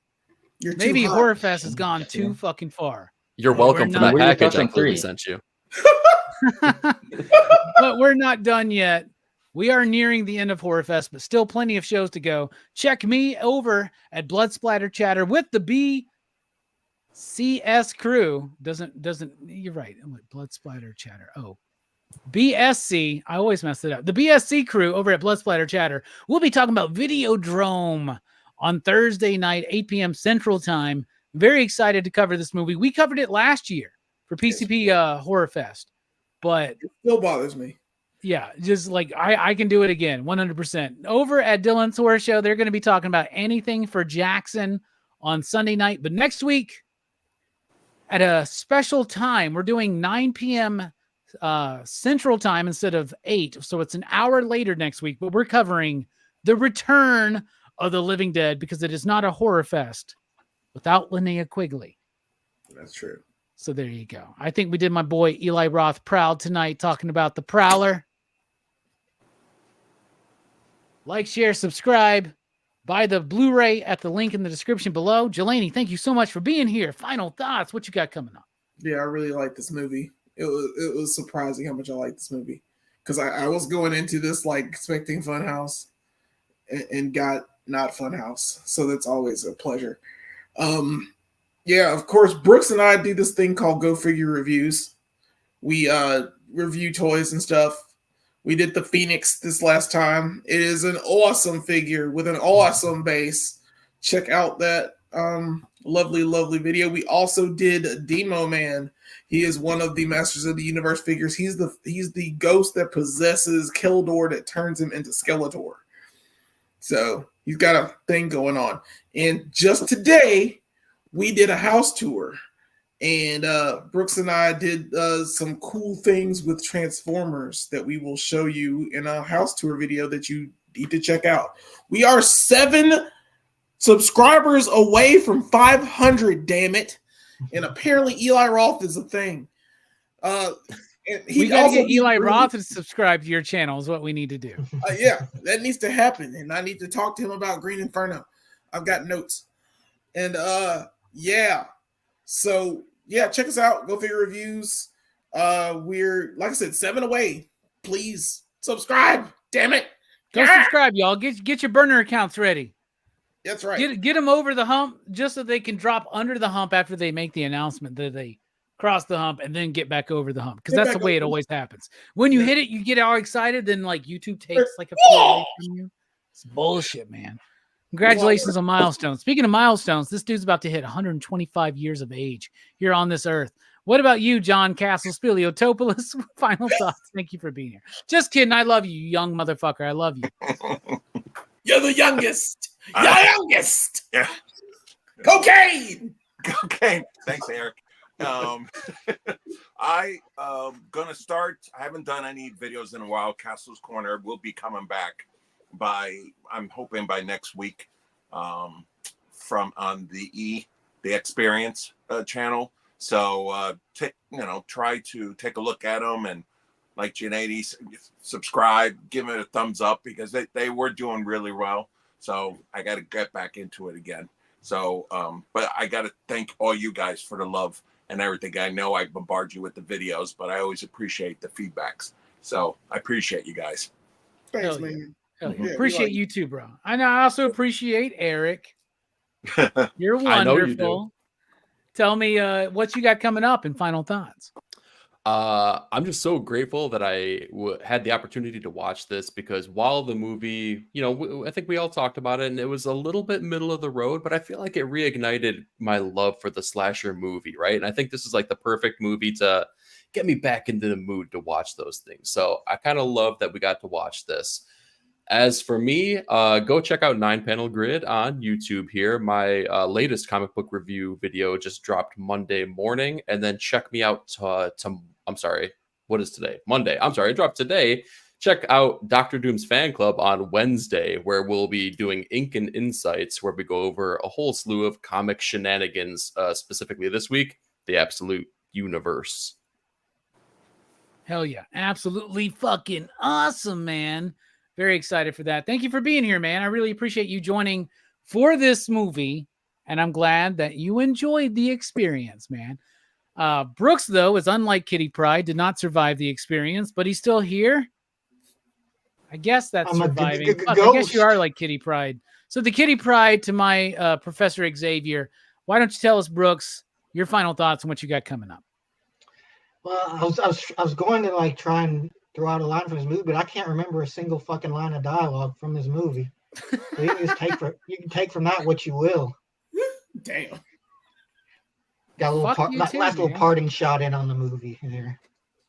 Maybe Horrorfest has gone too fucking far. You're welcome for that package we sent you. But we're not done yet. We are nearing the end of Horrorfest, but still plenty of shows to go. Check me over at Blood Splatter Chatter with the BCS crew. Doesn't you're right. Blood Splatter Chatter. Oh, BSC. I always mess it up. The BSC crew over at Blood Splatter Chatter. We'll be talking about Videodrome on Thursday night, 8 p.m. Central Time. Very excited to cover this movie. We covered it last year for PCP Horrorfest, but it still bothers me. Yeah, just like I can do it again, 100%. Over at Dylan's Horror Show, they're going to be talking about anything for Jackson on Sunday night. But next week, at a special time, we're doing 9 p.m. Central Time instead of 8. So it's an hour later next week. But we're covering the return of the living dead, because it is not a horror fest without Linnea Quigley. That's true. So there you go. I think we did my boy Eli Roth proud tonight, talking about the Prowler. Like, share, subscribe. Buy the Blu-ray at the link in the description below. Jelani, thank you so much for being here. Final thoughts. What you got coming up? Yeah, I really like this movie. It was surprising how much I like this movie, because I was going into this like expecting Funhouse and got not Funhouse. So that's always a pleasure. Yeah, of course, Brooks and I do this thing called Go Figure Reviews. We review toys and stuff. We did the Phoenix this last time. It is an awesome figure with an awesome base. Check out that lovely, lovely video. We also did Demo Man. He is one of the Masters of the Universe figures. He's the ghost that possesses Keldor that turns him into Skeletor. So he's got a thing going on. And just today, we did a house tour, and Brooks and I did some cool things with Transformers that we will show you in a house tour video that you need to check out. We are 7 subscribers away from 500, damn it. And apparently Eli Roth is a thing. We got to get Eli Roth to subscribe to your channel is what we need to do. Yeah, that needs to happen. And I need to talk to him about Green Inferno. I've got notes. And yeah. So yeah, check us out. Go Figure Reviews. We're, like I said, 7 away. Please subscribe. Damn it. Go subscribe, y'all. Get your burner accounts ready. That's right. Get them over the hump just so they can drop under the hump after they make the announcement that they cross the hump and then get back over the hump. Because that's the way it always happens. When you hit it, you get all excited, then like YouTube takes like a few away from you. It's bullshit, man. Congratulations on milestones. Speaking of milestones, this dude's about to hit 125 years of age here on this earth. What about you, John Castle Spiliotopoulos? Final thoughts. Thank you for being here. Just kidding. I love you, you young motherfucker. I love you. You're the youngest. Youngest. Yeah. Cocaine. Thanks, Eric. I gonna start. I haven't done any videos in a while. Castle's Corner will be coming back I'm hoping by next week, from on the Experience channel. So try to take a look at them, and like Janady, subscribe, give it a thumbs up, because they were doing really well. So I got to get back into it again. So, but I got to thank all you guys for the love and everything. I know I bombard you with the videos, but I always appreciate the feedbacks. So I appreciate you guys. Thanks, man. Yeah, appreciate you too, bro. I also appreciate Eric. You're wonderful. I know you do. Tell me what you got coming up and final thoughts. I'm just so grateful that I had the opportunity to watch this, because while the movie, I think we all talked about it and it was a little bit middle of the road, but I feel like it reignited my love for the slasher movie, right? And I think this is like the perfect movie to get me back into the mood to watch those things. So I kind of love that we got to watch this. As for me, go check out 9-Panel Grid on YouTube here. My latest comic book review video just dropped Monday morning. And then check me out I'm sorry, what is today? Monday. I'm sorry, it dropped today. Check out Dr. Doom's Fan Club on Wednesday, where we'll be doing Ink and Insights, where we go over a whole slew of comic shenanigans, specifically this week, the Absolute Universe. Hell yeah. Absolutely fucking awesome, man. Very excited for that. Thank you for being here, man. I really appreciate you joining for this movie, and I'm glad that you enjoyed the experience, man. Brooks, though, is unlike Kitty Pryde, did not survive the experience, but he's still here. I guess that's surviving. I guess you are like Kitty Pryde. So the Kitty Pryde to my Professor Xavier. Why don't you tell us, Brooks, your final thoughts on what you got coming up? Well, I was going to like try and throw out a line from this movie, but I can't remember a single fucking line of dialogue from this movie. So you can just take from that what you will. Damn. Got a little last little parting shot in on the movie there.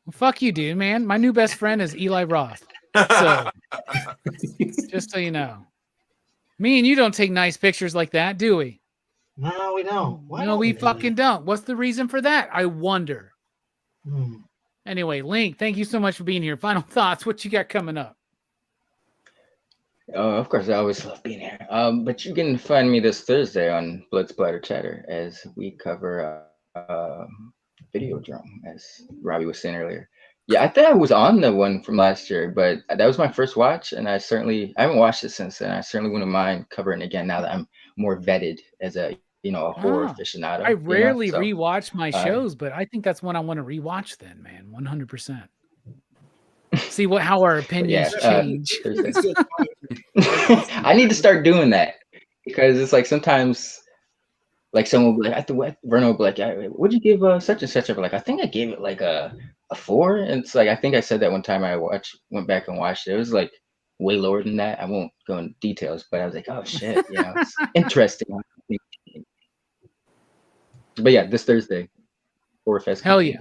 Well, fuck you, dude, man. My new best friend is Eli Roth. So just so you know. Me and you don't take nice pictures like that, do we? No, we don't. No, we fucking don't. What's the reason for that? I wonder. Anyway, Link, thank you so much for being here. Final thoughts. What you got coming up? Oh, of course, I always love being here. But you can find me this Thursday on Blood Splatter Chatter as we cover Videodrome, as Robbie was saying earlier. Yeah, I think I was on the one from last year, but that was my first watch, and I haven't watched it since then. I certainly wouldn't mind covering it again now that I'm more vetted as a horror aficionado. I rarely rewatch my shows, but I think that's one I want to rewatch then, man. 100%. See how our opinions change. I need to start doing that, because it's like sometimes, like someone will be like, Verno will be like, what'd you give such and such? I'm like, I think I gave it like a 4. And it's like, I think I said that one time I went back and watched it. It was like way lower than that. I won't go into details, but I was like, oh shit, it's interesting. But yeah, this Thursday, Horrorfest. Hell yeah.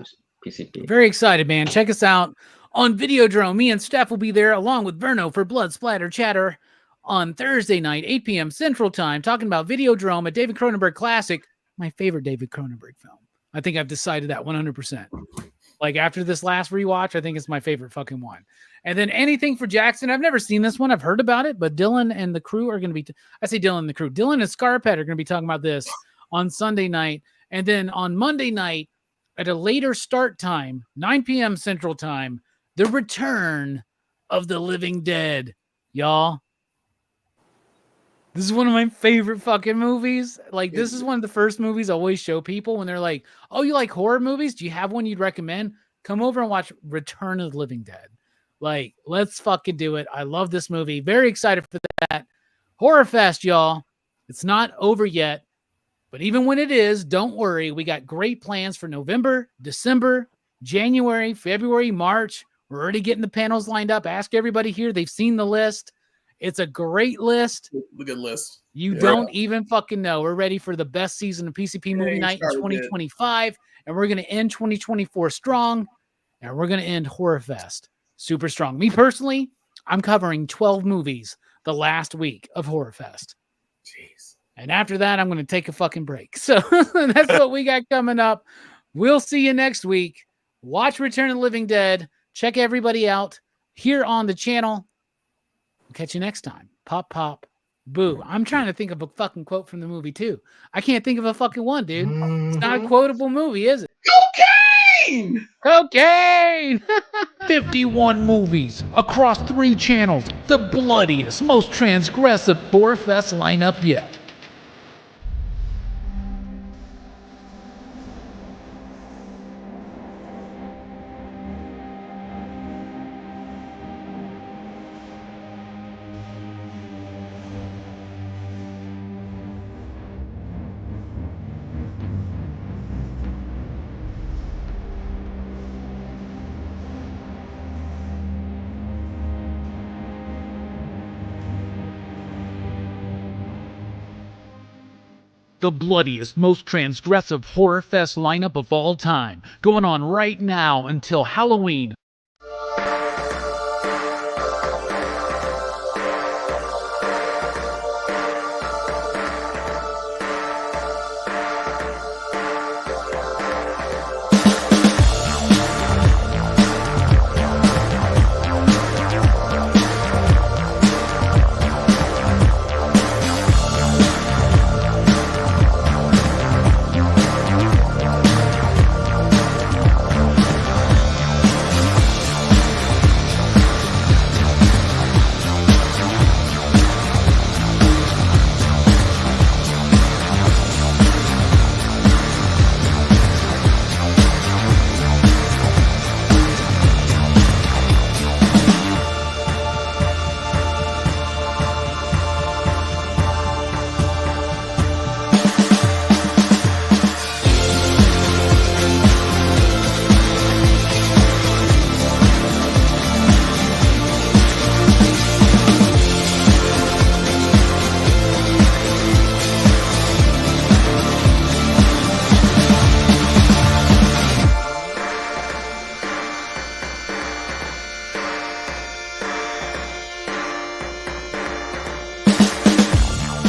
PCP. Very excited, man. Check us out on Videodrome. Me and Steph will be there along with Verno for Blood Splatter Chatter on Thursday night, 8 p.m. Central Time, talking about Videodrome, a David Cronenberg classic, my favorite David Cronenberg film. I think I've decided that 100%. Like after this last rewatch, I think it's my favorite fucking one. And then anything for Jackson. I've never seen this one. I've heard about it, but Dylan and the crew are going to be, I say Dylan and the crew, Dylan and Scarpet are going to be talking about this on Sunday night. And then on Monday night at a later start time, 9 p.m. Central Time, The Return of the Living Dead. Y'all, this is one of my favorite fucking movies. Like, this is one of the first movies I always show people when they're like, oh, you like horror movies? Do you have one you'd recommend? Come over and watch Return of the Living Dead. Like, let's fucking do it. I love this movie. Very excited for that. Horrorfest, y'all. It's not over yet, but even when it is, don't worry. We got great plans for November, December, January, February, March. We're already getting the panels lined up. Ask everybody here. They've seen the list. It's a great list. Look at list. You Yeah. don't even fucking know. We're ready for the best season of PCP Movie ain't Night in started yet. 2025, and we're going to end 2024 strong, and we're going to end Horrorfest super strong. Me personally, I'm covering 12 movies the last week of Horrorfest. Jeez. And after that, I'm going to take a fucking break. So that's what we got coming up. We'll see you next week. Watch Return of the Living Dead. Check everybody out here on the channel. We'll catch you next time. Pop, pop, boo. I'm trying to think of a fucking quote from the movie, too. I can't think of a fucking one, dude. It's not a quotable movie, is it? Cocaine! Cocaine! 51 movies across 3 channels. The bloodiest, most transgressive Horrorfest lineup yet. The bloodiest, most transgressive Horrorfest lineup of all time, going on right now until Halloween,